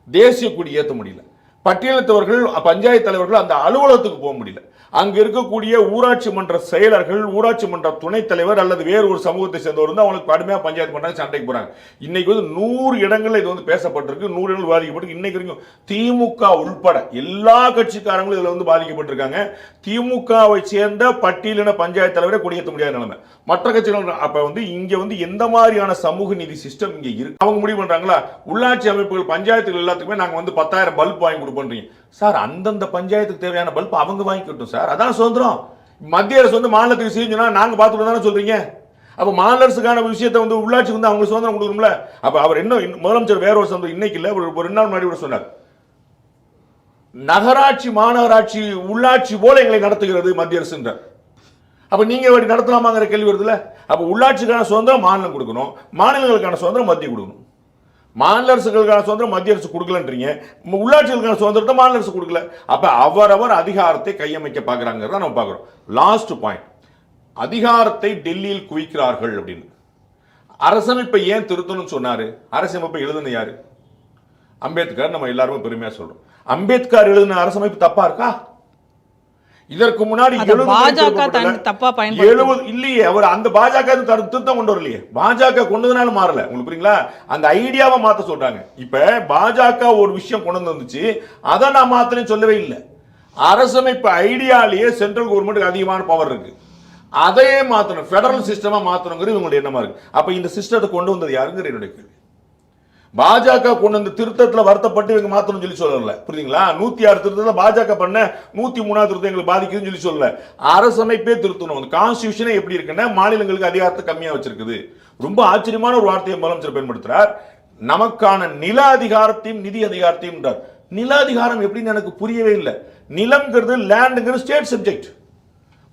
F: தேசிய கொடி ஏற்ற முடியல. பட்டியலினத்தவர்கள் பஞ்சாயத்து தலைவர்கள் அந்த அலுவலகத்துக்கு போக முடியல. அங்க இருக்கக்கூடிய ஊராட்சி மன்ற செயலர்கள், ஊராட்சி மன்ற துணைத் தலைவர் அல்லது வேறு ஒரு சமூகத்தை சேர்ந்தவர் அவங்களுக்கு கடுமையாக பஞ்சாயத்து பண்றாங்க, சண்டைக்கு போறாங்க. இன்னைக்கு 100 இடங்கள்ல இது பேசப்பட்டிருக்கு, 100 இடங்கள் பாதிக்கப்பட்டு இன்னைக்கு வரைக்கும் திமுக உள்பட எல்லா கட்சிக்காரங்களும் இதுல பாதிக்கப்பட்டிருக்காங்க. திமுகவை சேர்ந்த பட்டியலின பஞ்சாயத்து தலைவரை கொடியேற்ற முடியாத நிலைமை. மற்ற கட்சிகள் அப்ப இங்க எந்த மாதிரியான சமூக நீதி சிஸ்டம் இங்க இருக்கு? அவங்க முடிவு பண்றாங்களா? உள்ளாட்சி அமைப்புகள் பஞ்சாயத்துகள் எல்லாத்துக்குமே நாங்க 10,000 பல்ப் வாங்கி கொடுப்போம் சார். அந்தந்த பஞ்சாயத்துக்கு தேவையான பல்ப் அவங்க வாங்கிக்கிட்டோம் சார், அதான் சுதந்திரம். மத்திய அரசு மாநிலத்துக்கு செஞ்சோம்னா நாங்க பார்த்துட்டு தானே சொல்றீங்க. அப்ப மாநில அரசுக்கான விஷயத்தை உள்ளாட்சி அவங்க சுதந்திரம் கொடுக்கணும்ல. அப்ப அவர் என்ன முதலமைச்சர் வேற ஒரு சந்தோம் இன்னைக்கு இல்ல, ஒரு 2 நாள் முன்னாடி கூட சொன்னார், நகராட்சி மாநகராட்சி உள்ளாட்சி போல எங்களை நடத்துகிறது மத்திய அரசு. அப்ப நீங்க அப்படி நடத்தலாமாங்கிற கேள்வி வருதுல. அப்ப உள்ளாட்சிக்கான சுதந்திரம் மாநிலம் கொடுக்கணும், மாநிலங்களுக்கான சுதந்திரம் மத்திய கொடுக்கணும். மாநில அரசுகளுக்கான சுதந்திரம் மத்திய அரசு கொடுக்கலன்றீங்க, உள்ளாட்சிகளுக்கான சுதந்திரத்தை மாநில அரசு கொடுக்கல. அப்ப அவரவர் அதிகாரத்தை கையமைக்க பாக்குறாங்கிறத நம்ம பாக்குறோம். லாஸ்ட் பாயிண்ட், அதிகாரத்தை டெல்லியில் குவிக்கிறார்கள் அப்படின்னு. அரசமைப்பை ஏன் திருத்தணும்னு சொன்னாரு? அரசமைப்பை எழுதுன யாரு? அம்பேத்கர். நம்ம எல்லாருமே பெருமையா சொல்றோம். அம்பேத்கர் எழுதின அரசமைப்பு தப்பா இருக்கா? இதற்கு முன்னாடி 70 இல்லையே, அவர் அந்த பாஜக திருத்தம் கொண்டு வரலையே. பாஜக கொண்டதுனால மாறல, உங்களுக்கு புரியுங்களா? அந்த ஐடியாவை மாத்த சொல்றாங்க. இப்ப பாஜக ஒரு விஷயம் கொண்டு வந்துச்சு, அதை நான் மாத்திரம் சொல்லவே இல்லை. அரசமைப்பு ஐடியாலேயே சென்ட்ரல் கவர்மெண்ட் அதிகமான பவர் இருக்கு, அதையே மாத்தணும், பெடரல் சிஸ்டமா மாத்தணுங்கிறது இவங்களுடைய எண்ணமா இருக்கு. அப்ப இந்த சிஸ்டத்தை கொண்டு வந்தது யாருங்கிற என்னுடைய கேள்வி. பாஜக கொண்டு வந்து திருத்தத்தில் வருத்தப்பட்டு இவங்க மாத்தணும் சொல்லி சொல்லல, புரியுதுங்களா? 106 திருத்தத்தில் பாஜக பண்ண 103 திருத்தம் எங்களுக்கு பாதிக்குதுன்னு சொல்லி சொல்லல. அரசமைப்பே திருத்தணும். கான்ஸ்டிடியூஷனே எப்படி இருக்குன்னா மாநிலங்களுக்கு அதிகாரத்தை கம்மியா வச்சிருக்குது. ரொம்ப ஆச்சரியமான ஒரு வார்த்தையை முதலமைச்சர் பயன்படுத்துறார். நமக்கான நில அதிகாரத்தையும் நிதி அதிகாரத்தையும். நில அதிகாரம் எப்படின்னு எனக்கு புரியவே இல்லை. நிலம்ங்கிறது லேண்டுங்கிறது ஸ்டேட் சப்ஜெக்ட்,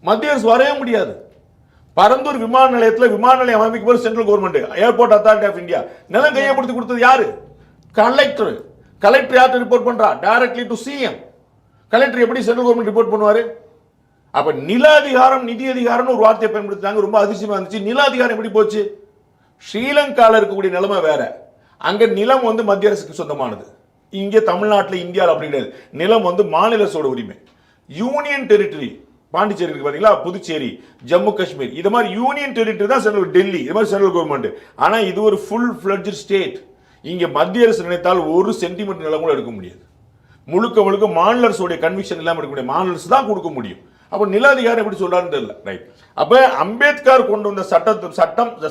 F: மத்திய அரசு வரவே முடியாது. பரந்தூர் விமான நிலையத்தில் விமான நிலையம் அமைக்கும் போது central government, airport authority of India நிலம் கையப்படுத்தி கொடுத்தது யாரு? கலெக்டர். கலெக்டர் யார்கிட்ட ரிப்போர்ட் பண்றா? Directly to CM. கலெக்டர் எப்படி சென்ட்ரல் கவர்மெண்ட் ரிப்போர்ட் பண்ணுவாரு? அப்ப நில அதிகாரம் நிதி அதிகாரம் ஒரு வார்த்தையை பயன்படுத்தினாங்க, ரொம்ப அதிசயமா இருந்துச்சு. நில அதிகாரம் எப்படி போச்சு? ஸ்ரீலங்கால இருக்கக்கூடிய நிலைமை வேற. அங்க நிலம் மத்திய அரசுக்கு சொந்தமானது. இங்கே தமிழ்நாட்டில் இந்தியாவில் அப்படி கிடையாது. நிலம் மாநில அரசோட உரிமை. யூனியன் டெரிட்டரி பாண்டிச்சேரி இருக்கு பாத்தீங்களா, புதுச்சேரி, ஜம்மு காஷ்மீர், இது மாதிரி யூனியன் டெரிட்டரி தான் சென்ட்ரல், டெல்லி இது மாதிரி சென்ட்ரல் கவர்மெண்ட். ஆனா இது ஒரு ஃபுல் ஃபிளட்ஜ் ஸ்டேட். இங்க மத்திய அரசு நினைத்தால் 1 சென்டிமீட்டர் நிலம் கூட எடுக்க முடியாது. முழுக்க மாநில அரசுடைய கன்விக்ஷன் இல்லாமல் இருக்கக்கூடிய மாநில அரசு தான் கொடுக்க முடியும். அப்போ நில அதிகாரம் எப்படி சொல்றாருன்னு தெரியல. ரைட். அப்ப அம்பேத்கர் கொண்டு வந்த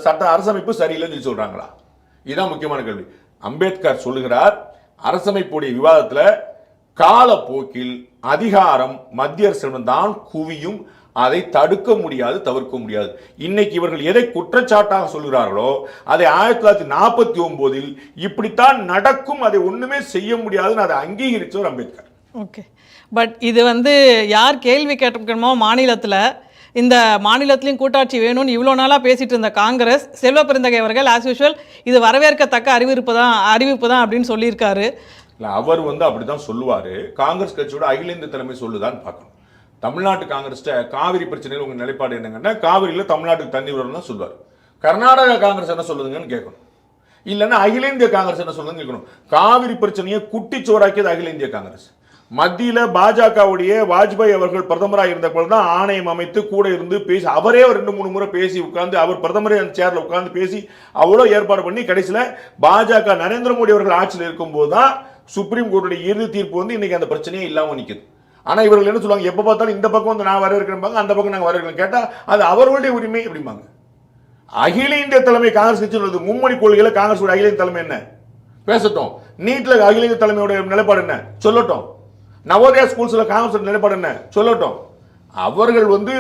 F: சட்ட அரசமைப்பு சரியில்லைன்னு சொல்லி சொல்றாங்களா? இதுதான் முக்கியமான கேள்வி. அம்பேத்கர் சொல்லுகிறார், அரசமைப்புடைய விவாதத்துல காலப்போக்கில் அதிகாரம் மத்திய அரசிடம் தான் குவியும், அதை தடுக்க முடியாது, தவிர்க்க முடியாது. இன்னைக்கு இவர்கள் எதை குற்றச்சாட்டாக சொல்கிறார்களோ அதை 1949 இப்படித்தான் நடக்கும், அதை ஒண்ணுமே செய்ய முடியாதுன்னு அதை அங்கீகரிச்சவர் அம்பேத்கர்.
E: ஓகே, பட் இது வந்து யார் கேள்வி கேட்டிருக்கணுமோ மாநிலத்தில், இந்த மாநிலத்திலையும் கூட்டாட்சி வேணும்னு இவ்வளோ நாளாக பேசிட்டு இருந்த காங்கிரஸ், செல்வ பெருந்தகை அவர்கள் ஆஸ் யூஷுவல் இது வரவேற்கத்தக்க அறிவிப்பு தான் அப்படின்னு சொல்லியிருக்காரு.
F: இல்லை, அவர் வந்து அப்படிதான் சொல்லுவார். காங்கிரஸ் கட்சியோட அகில இந்திய தலைமை சொல்லுதான் பார்க்கணும். தமிழ்நாட்டு காங்கிரஸ்ட காவிரி பிரச்சனையில் உங்கள் நிலைப்பாடு என்னங்கன்னா, காவிரியில் தமிழ்நாட்டுக்கு தண்ணி வரணும் தான் சொல்லுவார். கர்நாடகா காங்கிரஸ் என்ன சொல்லுதுங்கன்னு கேட்கணும். இல்லைன்னா அகில இந்திய காங்கிரஸ் என்ன சொல்லுதுன்னு கேட்கணும். காவிரி பிரச்சனையை குட்டிச்சோறாக்கியது அகில இந்திய காங்கிரஸ். மத்தியில் பாஜகவுடைய வாஜ்பாய் அவர்கள் பிரதமராக இருந்த போது தான் ஆணையம் அமைத்து கூட இருந்து பேசி, அவரே 2-3 முறை பேசி உட்கார்ந்து, அவர் பிரதமரே அந்த சேர்ல உட்கார்ந்து பேசி அவ்வளோ ஏற்பாடு பண்ணி கடைசியில் பாஜக நரேந்திர மோடி அவர்கள் ஆட்சியில் இருக்கும்போது தான் சுப்ரீம் கோர்ட்டுடைய இறுதி தீர்ப்பு வந்து இன்னைக்கு அந்த பிரச்சனையே இல்லாமல் நிற்குது. ஆனால் இவர்கள் என்ன சொல்லுவாங்க, எப்போ பார்த்தாலும் இந்த பக்கம் வந்து நான் வரவேற்கிறேன், அந்த பக்கம் நாங்கள் வரவேற்கிறேன் கேட்டால் அது அவர்களுடைய உரிமை அப்படிம்பாங்க. அகில இந்திய தலைமை காங்கிரஸ் கட்சி உள்ளது. மும்மொழி கொள்கையில காங்கிரஸ் அகில இந்திய தலைமை என்ன பேசட்டும், நீட்ல அகில இந்திய தலைமையோட நிலைப்பாடு என்ன சொல்லட்டும், நவோதயா ஸ்கூல்ஸ்ல காங்கிரஸ் நிலைப்பாடு என்ன சொல்லட்டும். அவர்கள் வந்து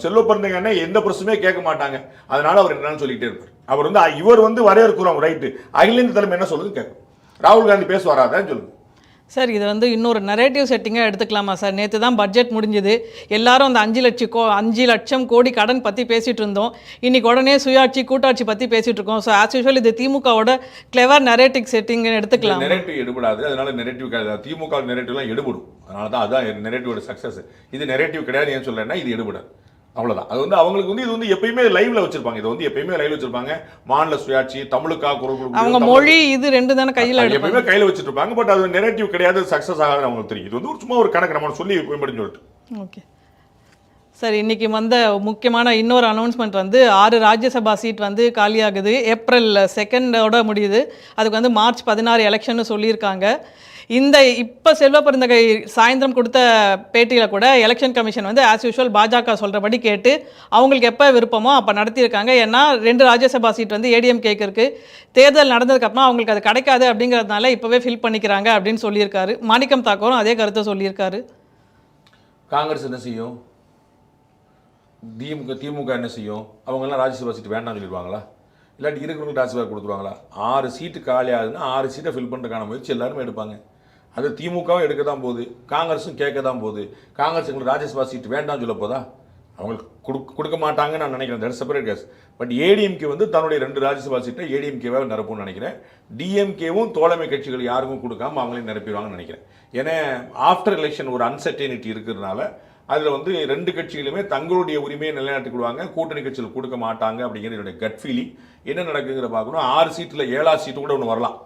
F: செல்வ பெருந்தகை எந்த பிரச்சனையுமே கேட்க மாட்டாங்க. அதனால அவர் என்னன்னு சொல்லிட்டே இருப்பார். அவர் வந்து இவர் வந்து வரையறுக்கிறோம் ரைட்டு, அகில இந்திய தலைமை என்ன சொல்லுது கேட்கும். ராகுல் காந்தி பேசுவாராதான் சொல்லுங்க
E: சார். இது வந்து இன்னொரு நரேட்டிவ் செட்டிங்காக எடுத்துக்கலாமா சார்? நேற்று தான் பட்ஜெட் முடிஞ்சுது, எல்லாரும் அந்த 5 லட்சம் கோடி கடன் பற்றி பேசிகிட்டு இருந்தோம். இன்றைக்கி உடனே சுயாட்சி கூட்டாட்சி பற்றி பேசிகிட்டு இருக்கோம். ஸோ ஆஸ் யூஷுவல் இது திமுகவோட கிளவர் நரேட்டிவ் செட்டிங்னு எடுத்துக்கலாம்.
F: நெரேட்டிவ் எடுபடாது, அதனால நெரேட்டிவ் திமுக நெரேட்டிவ்லாம் எடுபடும். அதனால தான் அதான் நெரேட்டிவோட சக்ஸஸ். இது நெரேட்டிவ் கிடையாது ஏன் சொல்றேன்னா, இது எடுபடாது, அவ்வளவுதான். அது வந்து அவங்களுக்கு வந்து இது வந்து எப்பயுமே லைவ்ல வச்சிருப்பாங்க. இது வந்து எப்பயுமே லைவ்ல வச்சிருப்பாங்க. மாநில சுயாட்சி, தமிழுக்கா குரல்
E: அவங்க மொழி இது ரெண்டு தானே கையில்
F: எப்பயுமே கையில் வச்சுட்டு இருப்பாங்க. பட் அது நெரேட்டிவ் கிடையாது, சக்ஸஸ் ஆகாது அவங்களுக்கு தெரியும். இது வந்து ஒரு சும்மா ஒரு கணக்கு நம்ம சொல்லி போயிடுன்னு சொல்லிட்டு.
E: ஓகே சார், இன்றைக்கி வந்த முக்கியமான இன்னொரு அனௌன்ஸ்மெண்ட் வந்து 6 ராஜ்யசபா சீட் வந்து காலியாகுது. ஏப்ரல் 2 முடியுது. அதுக்கு வந்து மார்ச் 16 எலெக்ஷன் சொல்லியிருக்காங்க. இந்த இப்போ செல்வ பெருந்தகை சாயந்தரம் கொடுத்த பேட்டியில் கூட எலெக்ஷன் கமிஷன் வந்து ஆஸ் யூஷுவல் பாஜக சொல்கிறபடி கேட்டு அவங்களுக்கு எப்போ விருப்பமோ அப்போ நடத்தியிருக்காங்க. ஏன்னா 2 ராஜ்யசபா சீட் வந்து ஏடிஎம்கேக்கு இருக்குது. தேர்தல் நடந்ததுக்கப்புறம் அவங்களுக்கு அது கிடைக்காது அப்படிங்கிறதுனால இப்போவே ஃபில் பண்ணிக்கிறாங்க அப்படின்னு சொல்லியிருக்காரு. மாணிக்கம் தாக்கூரும் அதே கருத்தை சொல்லியிருக்காரு.
F: காங்கிரஸ் என்ன செய்யும், திமுக என்ன செய்யும்? அவங்கெல்லாம் ராஜ்யசபா சீட் வேண்டாம்னு சொல்லிடுவாங்களா? இல்லாட்டி இருக்கிறவங்களுக்கு ராஜ்யசபா கொடுத்துருவாங்களா? 6 சீட்டு காலி ஆகுதுன்னா 6 சீட்டை ஃபில் பண்ணுறதுக்கான முயற்சி எல்லாருமே எடுப்பாங்க. அது திமுகவும் எடுக்க தான் போகுது, காங்கிரஸும் கேட்க தான் போகுது. காங்கிரஸ் எங்களுக்கு ராஜ்யசபா சீட் வேண்டாம்னு சொல்ல போதா? அவங்களுக்கு கொடுக்க மாட்டாங்கன்னு நான் நினைக்கிறேன். That separate case. But ADMK வந்து தன்னுடைய 2 ராஜ்யசபா சீட்டை ஏடிஎம்கேவாக நிரப்பும்னு நினைக்கிறேன். டிஎம்கேவும் தோழமை கட்சிகள் யாருக்கும் கொடுக்காம அவங்களையும் நிரப்பிடுவாங்கன்னு நினைக்கிறேன். ஏன்னா ஆஃப்டர் எலெக்ஷன் ஒரு அன்சர்டனிட்டி இருக்கிறதுனால அதில் வந்து 2 கட்சிகளுமே தங்களுடைய உரிமையை நிலைநாட்டிக்கிடுவாங்க, கூட்டணி கட்சிகள் கொடுக்க மாட்டாங்க அப்படிங்கிற என்னுடைய கட் ஃபீலிங். என்ன நடக்குங்கிற பார்க்கணும். 6 சீட்டில் 7ஆவது சீட்டு கூட ஒன்று வரலாம்.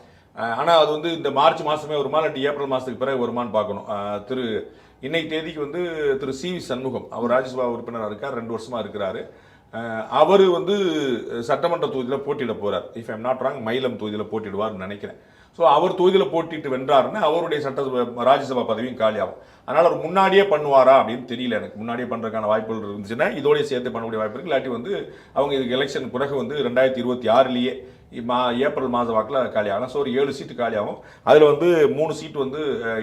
F: ஆனால் அது வந்து இந்த மார்ச் மாதமே வருமா இல்லாட்டி ஏப்ரல் மாதத்துக்கு பிறகு வருமானு பார்க்கணும். இன்னைக்கு தேதிக்கு வந்து திரு சி வி சண்முகம் அவர் ராஜ்யசபா உறுப்பினராக இருக்கார், 2 வருஷமாக இருக்கிறாரு. அவர் வந்து சட்டமன்ற தொகுதியில் போட்டியிட போகிறார். If I'm not wrong Mailam தொகுதியில் போட்டிடுவார்னு நினைக்கிறேன். ஸோ அவர் தொகுதியில் போட்டிட்டு வென்றாருன்னா அவருடைய ராஜ்யசபா பதவியும் காலியாகும். அதனால் அவர் முன்னாடியே பண்ணுவாரா அப்படின்னு தெரியல எனக்கு. முன்னாடியே பண்ணுறதுக்கான வாய்ப்புகள் இருந்துச்சுன்னா இதோடய சேர்த்து பண்ணக்கூடிய வாய்ப்பு இருக்குது. இல்லாட்டி வந்து அவங்க இதுக்கு எலெக்ஷன் பிறகு வந்து 2026 ஏப்ரல் மாத வாக்கில் காலியாகலாம். ஸோ ஒரு 7 சீட்டு காலியாகும். அதில் வந்து 3 சீட்டு வந்து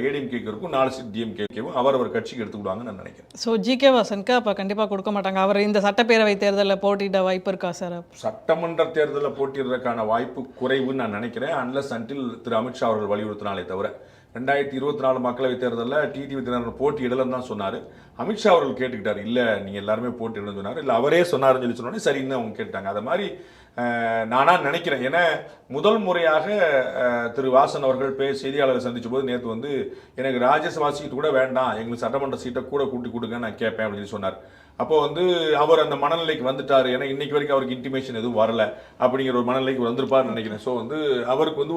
F: ஏடிஎம்கேக்கு இருக்கும், 4 சீட் டிஎம்கேக்கும் அவர் கட்சிக்கு எடுத்துக்கிடுவாங்கன்னு நான் நினைக்கிறேன்.
E: ஸோ ஜிகே வாசனுக்கு அப்போ கண்டிப்பாக கொடுக்க மாட்டாங்க. அவர் இந்த சட்டப்பேரவை தேர்தலில் போட்டியிட வாய்ப்பு இருக்கா சார்?
F: சட்டமன்ற தேர்தலில் போட்டியிடுறதுக்கான வாய்ப்பு குறைவுன்னு நான் நினைக்கிறேன். அன்லஸ் அன்டில் திரு அமித்ஷா அவர்கள் வலியுறுத்தினாலே தவிர. 2024 மக்களவைத் தேர்தலில் டிடிவி தினகரன் போட்டியிடலன்னு தான் சொன்னார். அமித்ஷா அவர்கள் கேட்டுக்கிட்டார், இல்லை நீங்கள் எல்லாருமே போட்டியிடணும்னு சொன்னார். இல்லை அவரே சொன்னார்னு சொல்லி சொன்னோன்னே சரின்னு அவங்க கேட்டாங்க. அதை மாதிரி நானா நினைக்கிறேன். ஏன்னா முதல் முறையாக திரு வாசன் அவர்கள் செய்தியாளரை சந்திச்ச போது நேற்று வந்து எனக்கு ராஜ்யசபா சீட்டு கூட வேண்டாம், எங்களுக்கு சட்டமன்ற சீட்டை கூட கூட்டி கொடுங்க நான் கேட்பேன் அப்படின்னு சொன்னார். அப்போ வந்து அவர் அந்த மனநிலைக்கு வந்துட்டார். ஏன்னா இன்னைக்கு வரைக்கும் அவருக்கு இன்டிமேஷன் எதுவும் வரல அப்படிங்கிற ஒரு மனநிலைக்கு வந்திருப்பார்னு நினைக்கிறேன். ஸோ வந்து அவருக்கு வந்து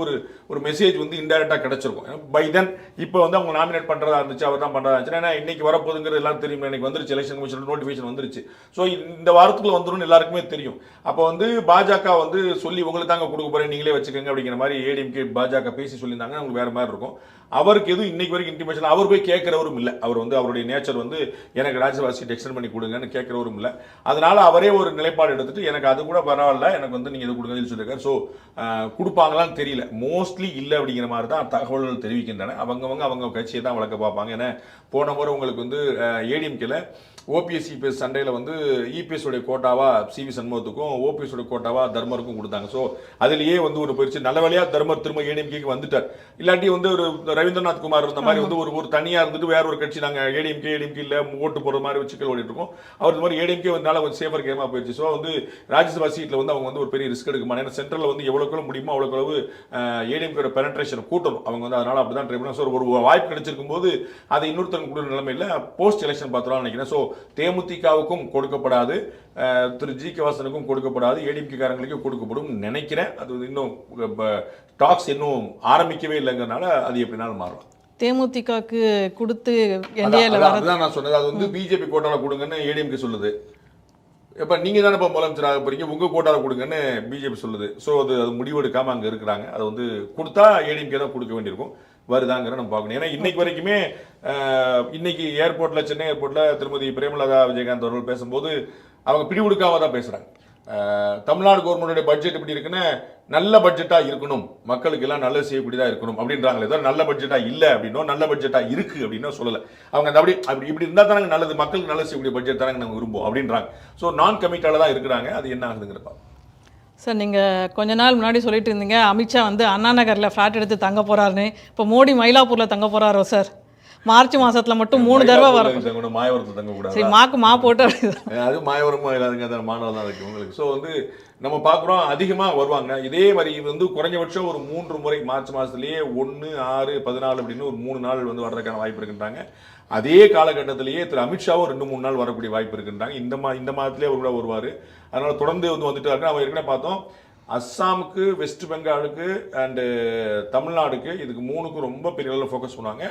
F: ஒரு மெசேஜ் வந்து இன்டைரக்டாக கிடைச்சிருக்கும். பை தென் இப்போ வந்து அவங்க நாமினேட் பண்ணுறதா இருந்துச்சு, அவர் தான் பண்ணுறதா இருந்துச்சு. ஏன்னா இன்னைக்கு வரப்போகுதுங்கிறது எல்லாம் தெரியும். இன்னைக்கு வந்துருச்சு, எலெக்ஷன் கமிஷன் நோட்டிஃபிகேஷன் வந்துருச்சு. ஸோ இந்த வாரத்துக்குள்ள வந்துடும் எல்லாருக்குமே தெரியும். அப்போ வந்து பாஜக வந்து சொல்லி உங்களுக்கு தாங்க கொடுக்க போறேன் நீங்களே வச்சுக்கோங்க அப்படிங்கிற மாதிரி ஏடிஎம்கே பாஜக பேசி சொல்லியிருந்தாங்க. அவங்களுக்கு வேற மாதிரி இருக்கும். அவருக்கு எதுவும் இன்னைக்கு வரைக்கும் இன்டிமேஷன் அவர் போய் கேட்கிறவரும் இல்லை. அவர் வந்து அவருடைய நேச்சர் வந்து எனக்கு ராஜ்யசபா சீட் எக்ஸ்டெண்ட் பண்ணி கொடுங்கன்னு கேட்கிறவரும் இல்லை. அதனால அவரே ஒரு நிலைப்பாடு எடுத்துட்டு எனக்கு அது கூட பரவாயில்ல, எனக்கு வந்து நீங்க இது கொடுங்கன்னு சொல்லியிருக்காரு. ஸோ கொடுப்பாங்களான்னு தெரியல, மோஸ்ட்லி இல்லை அப்படிங்கிற மாதிரி தான் தகவல்கள் தெரிவிக்கின்றன. அவங்க கட்சியை தான் வளர்க்க பார்ப்பாங்க. ஏன்னா போன முறை உங்களுக்கு வந்து ஏடிஎம்கேல ஓபிஎஸ் இபிஎஸ் சண்டையில் வந்து இபிஎஸ் உடைய கோட்டாவா சிவி சண்முகத்துக்கும் ஓபிஎஸ் உடைய கோட்டாவா தர்மருக்கும் கொடுத்தாங்க. ஸோ அதுலேயே வந்து ஒரு போயிடுச்சு. நல்ல வழியா தர்மர் திரும்ப ஏடிஎம்கேக்கு வந்துட்டார். இல்லாட்டி வந்து ஒரு ரவீந்திரநாத் குமார் இருந்த மாதிரி வந்து ஒரு தனியா இருந்துட்டு வேற ஒரு கட்சி நாங்கள் ஏடிஎம்கே இல்ல ஓட்டு போடுற மாதிரி வச்சுக்கள் ஓடிட்டு இருக்கோம். அவர் இந்த மாதிரி ஏடிஎம்கே வந்தால கொஞ்சம் சேஃபர் கேமா போயிடுச்சு. ஸோ வந்து ராஜ்யசபா சீட்ல வந்து அவங்க வந்து ஒரு பெரிய ரிஸ்க் எடுக்க மாட்டாங்க. சென்ட்ரல் வந்து எவ்வளவு முடியுமோ அவ்வளவு ஏடிஎம்கே பெனட்ரேஷன் கூட்டணும் அவங்க வந்து. அதனால அப்படிதான் ட்ரை பண்ணாங்க. ஸோ ஒரு வாய்ப்பு கிடைச்சிருக்கும் போது அதை இன்னொருத்தருக்கு கொடுக்குற நிலைமையில் போஸ்ட் எலெக்ஷன் பார்த்தோம்னு நினைக்கிறேன். ஸோ தேமுதிகவுக்கும் கொடுக்கப்படாது, திரு ஜி கே வாசனுக்கும் கொடுக்கப்படாது, ஏடிஎம்கே காரங்களுக்கும் கொடுக்கப்படும் நினைக்கிறேன். அது இன்னும் டாக்ஸ் இன்னும் ஆரம்பிக்கவே இல்லைங்கிறனால அது எப்படினாலும் மாறலாம்.
E: தேமுதிகக்கு கொடுத்து
F: அதுதான் நான் சொன்னது. அது வந்து பிஜேபி கோட்டால கொடுங்கன்னு ஏடிஎம்கே சொல்லுது. இப்ப நீங்க தானே இப்போ முதலமைச்சராக போறீங்க, உங்க கோட்டால கொடுங்கன்னு பிஜேபி சொல்லுது. ஸோ அது முடிவெடுக்காம அங்க இருக்கிறாங்க. அதை வந்து கொடுத்தா ஏடிஎம்கே தான் கொடுக்க வேண்டியிருக்கும். வருதாங்கிற நம்ம பார்க்கணும். ஏன்னா இன்னைக்கு வரைக்குமே இன்னைக்கு ஏர்போர்ட்ல, சென்னை ஏர்போர்ட்ல திருமதி பிரேமலதா விஜயகாந்த் அவர்கள் பேசும்போது அவங்க பிடி கொடுக்காம தான் பேசுறாங்க. தமிழ்நாடு கவர்மெண்டோட பட்ஜெட் எப்படி இருக்குன்னு நல்ல பட்ஜெட்டா இருக்கணும், மக்களுக்கு எல்லாம் நல்லது செய்யக்கூடியதா இருக்கணும் அப்படின்றாங்களே தவிர நல்ல பட்ஜெட்டா இல்ல அப்படின்னோ நல்ல பட்ஜெட்டா இருக்கு அப்படின்னோ சொல்லல. அவங்க அந்த அப்படி இப்படி இருந்தா தானே நல்லது, மக்களுக்கு நல்லது செய்யக்கூடிய பட்ஜெட் தானே நாங்கள் விரும்புவோம் அப்படின்றாங்க. ஸோ நான் கமிட்டால தான் இருக்கிறாங்க. அது என்ன ஆகுதுங்கிறப்ப
E: சார், நீங்கள் கொஞ்ச நாள் முன்னாடி சொல்லிட்டு இருந்தீங்க அமித்ஷா வந்து அண்ணா நகரில் ஃப்ளாட் எடுத்து தங்க போகிறாருன்னு. இப்போ மோடி மயிலாப்பூரில் தங்க போகிறாரோ சார்? மார்ச் மாதத்தில் மட்டும் 3 தடவை வரும்.
F: மாயவரத்தில் தங்கக்கூடாது.
E: சரி, மா போட்டு
F: அது மாயவரமாக இல்லாதுங்க, அது மாணவர் தான் இருக்குது உங்களுக்கு. ஸோ வந்து நம்ம பார்க்குறோம் அதிகமாக வருவாங்க. இதே மாதிரி வந்து குறைஞ்சபட்சம் ஒரு 3 முறை மார்ச் மாதத்துலேயே 1, 6, 14 அப்படின்னு ஒரு 3 நாள் வந்து வர்றதுக்கான வாய்ப்பு இருக்குன்றாங்க. அதே காலகட்டத்திலேயே திரு அமித்ஷாவும் 2-3 நாள் வரக்கூடிய வாய்ப்பு இருக்குன்றாங்க. இந்த மாதத்திலே அவர் கூட வருவார். அதனால தொடர்ந்து வந்துட்டு இருக்காரு. நம்ம ஏற்கனவே பார்த்தோம், அஸ்ஸாமுக்கு, வெஸ்ட் பெங்காலுக்கு அண்டு தமிழ்நாடுக்கு, இதுக்கு 3க்கும் ரொம்ப பெரிய அளவில் ஃபோக்கஸ் பண்ணுவாங்க.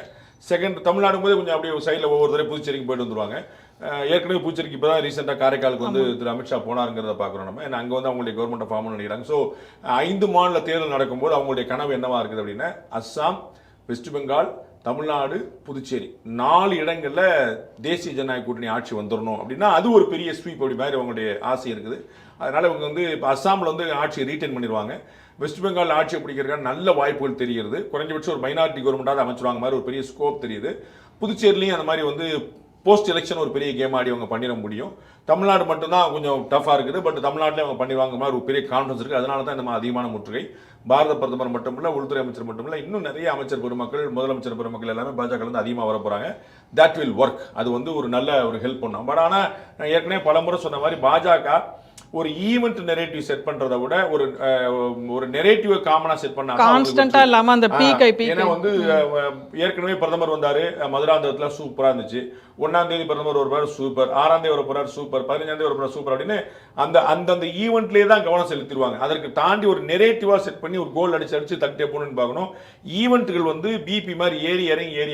F: செகண்ட் தமிழ்நாடு போது கொஞ்சம் அப்படியே சைடில் ஒவ்வொரு தடவை புதுச்சேரிக்கு போயிட்டு வந்துருவாங்க. ஏற்கனவே புதுச்சேரிக்கு இப்போ தான் ரீசெண்டாக காரைக்காலுக்கு வந்து திரு அமித்ஷா போனாருங்கிறத பார்க்குறோம் நம்ம. ஏன்னா அங்கே வந்து அவங்களுடைய கவர்மெண்ட்டை ஃபார்ம் பண்ண நினைக்கிறாங்க. ஸோ 5 மாநில தேர்தல் நடக்கும்போது அவங்களுடைய கனவு என்னவா இருக்குது அப்படின்னா, அஸ்ஸாம், வெஸ்ட் பெங்கால், தமிழ்நாடு, புதுச்சேரி 4 இடங்களில் தேசிய ஜனநாயக கூட்டணி ஆட்சி வந்துடணும் அப்படின்னா அது ஒரு பெரிய ஸ்வீப் அப்படி மாதிரி அவங்களுடைய ஆசை இருக்குது. அதனால இவங்க வந்து இப்போ அஸ்ஸாமில் வந்து ஆட்சியை ரீட்டைன் பண்ணிடுவாங்க. வெஸ்ட் பெங்கால் ஆட்சியை பிடிக்கிறதுக்கான நல்ல வாய்ப்புகள் தெரிகிறது. குறைஞ்சபட்சம் ஒரு மைனாரிட்டி கவர்மெண்ட்டாக அமைச்சிருவாங்க மாதிரி ஒரு பெரிய ஸ்கோப் தெரியுது. புதுச்சேரிலையும் அந்த மாதிரி வந்து போஸ்ட் எலெக்ஷன் ஒரு பெரிய கேம் ஆடி அவங்க பண்ணிட முடியும். தமிழ்நாடு மட்டும்தான் கொஞ்சம் டஃபாக இருக்குது. பட் தமிழ்நாட்டிலே அவங்க பண்ணிடுவாங்க மாதிரி ஒரு பெரிய கான்ஃபிடன்ஸ் இருக்குது. அதனால தான் இந்த அதிகமான முற்றுகை. பாரத பிரதமர் மட்டுமில்ல, உள்துறை அமைச்சர் மட்டுமில்ல, இன்னும் நிறைய அமைச்சர் பெருமக்கள், முதலமைச்சர் பெருமக்கள் எல்லாமே பாஜக வந்து அதிகமாக வர போகிறாங்க. That will work. அது வந்து ஒரு நல்ல ஒரு ஹெல்ப் பண்ணும். பட் ஆனால் நான் ஏற்கனவே பலமுறை சொன்ன மாதிரி பாஜக ஒரு ஈவென்ட் நெரேட்டிவ் செட் பண்றதை விட ஒரு நெரேட்டிவ் காமனா செட் பண்ணா
E: கான்ஸ்டன்ட்டா இல்லாம அந்த பீக்
F: ஏன்னா வந்து ஏற்கனவே பிரதமர் வந்தாரு, மதுராந்தகத்துல சூப்பரா இருந்துச்சு. 1ஆம் தேதி பிரதமர் வருவார், சூப்பர். 6ஆம் தேதி வரப்போறார், சூப்பர். 15ஆம் தேதி வரப்போறார், சூப்பர் அப்படின்னு அந்த ஈவெண்ட்லேயே தான் கவனம் செலுத்திடுவாங்க. அதற்கு தாண்டி ஒரு நெரேட்டிவா செட் பண்ணி ஒரு கோல் அடிச்சு தட்டே போகணும்னு பார்க்கணும். ஈவெண்ட்டுகள் வந்து பிபி மாதிரி ஏறி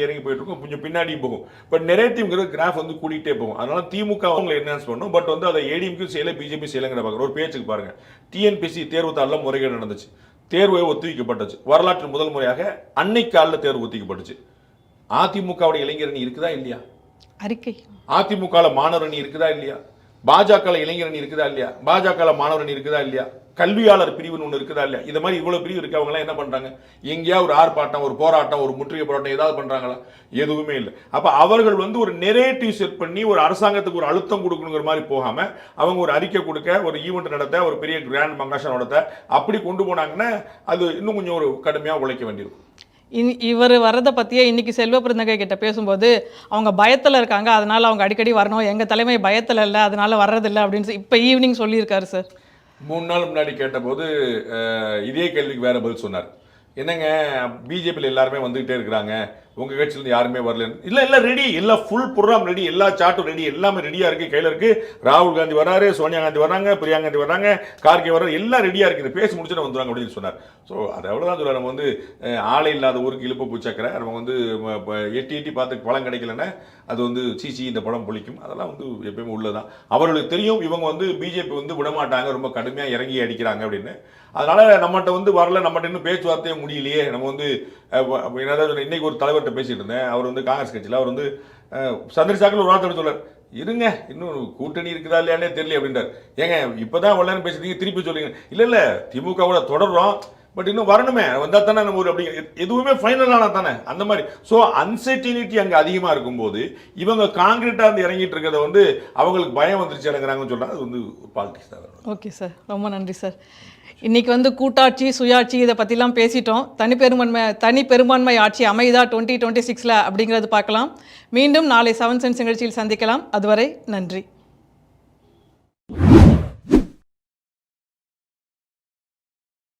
F: இறங்கி போயிட்டு இருக்கும், கொஞ்சம் பின்னாடியும் போகும். பட் நெரேட்டிவ்ங்கிறது கிராஃப் வந்து கூட்டிகிட்டே போகும். அதனால திமுக அவங்களை என்ஹான்ஸ் பண்ணும். பட் வந்து அதை ஏடிஎம்கே செய்யல, பிஜேபி செய்யலைங்கிற பார்க்குற ஒரு பேச்சுக்கு பாருங்க. டிஎன்பிசி தேர்வுத்தாளில் முறைகேடு நடந்துச்சு, தேர்வு ஒத்திவைக்கப்பட்டுச்சு. வரலாற்று முதல் முறையாக அன்னைக்கு காலில் தேர்வு ஒத்திக்கப்பட்டுச்சு. அதிமுகவுடைய இளைஞரணி இருக்குதா இல்லையா?
E: அறிக்கை.
F: அதிமுக மாணவர் அணி இருக்குதா இல்லையா? பாஜக இளைஞர் அணி இருக்குதா இல்லையா? பாஜக மாணவர் அணி இருக்குதா இல்லையா? கல்வியாளர் பிரிவுன்னு ஒன்று இருக்குதா இல்லையா? இது மாதிரி இவ்வளவு பிரிவு இருக்கு. அவங்க எல்லாம் என்ன பண்றாங்க? எங்கேயா ஒரு ஆர்ப்பாட்டம், ஒரு போராட்டம், ஒரு முற்றுகை போராட்டம் ஏதாவது பண்றாங்களா? எதுவுமே இல்லை. அப்ப அவர்கள் வந்து ஒரு நெரேட்டிவ் செட் பண்ணி ஒரு அரசாங்கத்துக்கு ஒரு அழுத்தம் கொடுக்கணுங்கிற மாதிரி போகாம அவங்க ஒரு அறிக்கை கொடுக்க, ஒரு ஈவெண்ட் நடத்த, ஒரு பெரிய கிராண்ட் மங்காஷன் நடத்த அப்படி கொண்டு போனாங்கன்னா அது இன்னும் கொஞ்சம் ஒரு கடுமையா உழைக்க வேண்டியிருக்கும்.
E: இவர் வர்றதை பற்றியே இன்னைக்கு செல்வ பிறந்தகை கிட்ட பேசும்போது அவங்க பயத்தில் இருக்காங்க, அதனால அவங்க அடிக்கடி வரணும், எங்கள் தலைமை பயத்தில் இல்லை அதனால வர்றதில்லை அப்படின்னு இப்போ ஈவினிங் சொல்லியிருக்காரு சார்.
F: 3 நாள் முன்னாடி கேட்டபோது இதே கேள்விக்கு வேற பதில் சொன்னார். என்னங்க பிஜேபியில் எல்லாருமே வந்துகிட்டே இருக்கிறாங்க, உங்க கட்சியிலிருந்து யாருமே வரல? இல்ல ரெடி, எல்லாம் ஃபுல் ப்ரோக்ராம் ரெடி, எல்லா சார்ட்டும் ரெடி, எல்லாமே ரெடியா இருக்கு, கையில இருக்கு. ராகுல் காந்தி வராரு, சோனியா காந்தி வராங்க, பிரியா காந்தி வராங்க, கார்கே வர்றாரு, எல்லாம் ரெடியா இருக்குது, பேசி முடிச்சுட்டு வந்துருவாங்க அப்படின்னு சொன்னார். ஸோ அது எவ்வளவுதான் சொல்றாரு. நம்ம வந்து ஆளை இல்லாத ஊருக்கு இழுப்பு பூச்சக்கரை, நம்ம வந்து எட்டி பார்த்து பழம் கிடைக்கலன்னா அது வந்து சீச்சி இந்த படம் பொழிக்கும். அதெல்லாம் வந்து எப்பயுமே உள்ளதான். அவர்களுக்கு தெரியும் இவங்க வந்து பிஜேபி வந்து விடமாட்டாங்க, ரொம்ப கடுமையாக இறங்கி அடிக்கிறாங்க அப்படின்னு. அதனால நம்மகிட்ட வந்து வரல, நம்மகிட்ட இன்னும் பேச்சுவார்த்தையே முடியலையே, நம்ம வந்து என்னதான் இன்னைக்கு ஒரு தலைவர்கிட்ட பேசிட்டு இருந்தேன். அவர் வந்து காங்கிரஸ் கட்சியில் அவர் வந்து சந்திரசாக்கர் ஒரு வார்த்தை சொல்றார், இருங்க இன்னும் கூட்டணி இருக்குதா இல்லையானே தெரியல அப்படின்றார். ஏங்க இப்பதான் வரலன்னு பேசுறீங்க, திருப்பி சொல்லுங்க. இல்ல திமுகவோட தொடர்றோம், பட் இன்னும் வரணுமே, வந்தா தானே நம்ம ஒரு அப்படி எதுவுமே ஃபைனல் ஆனால் தானே அந்த மாதிரி. ஸோ அன்சர்டினிட்டி அங்கே அதிகமாக இருக்கும்போது இவங்க காங்கிரீட்டாக வந்து இறங்கிட்டு இருக்கிறத வந்து அவங்களுக்கு பயம் வந்துருச்சு இறங்குறாங்கன்னு சொல்கிறாங்க. அது வந்து பாலிடிக்ஸ் தான்.
E: ஓகே சார், ரொம்ப நன்றி சார். இன்றைக்கி வந்து கூட்டாட்சி சுயாட்சி இதை பற்றிலாம் பேசிட்டோம். தனி பெரும்பான்மை ஆட்சி அமைதா 2026 அப்படிங்கிறது பார்க்கலாம். மீண்டும் நாளை 7 சென்ஸ் நிகழ்ச்சியில் சந்திக்கலாம். அதுவரை நன்றி.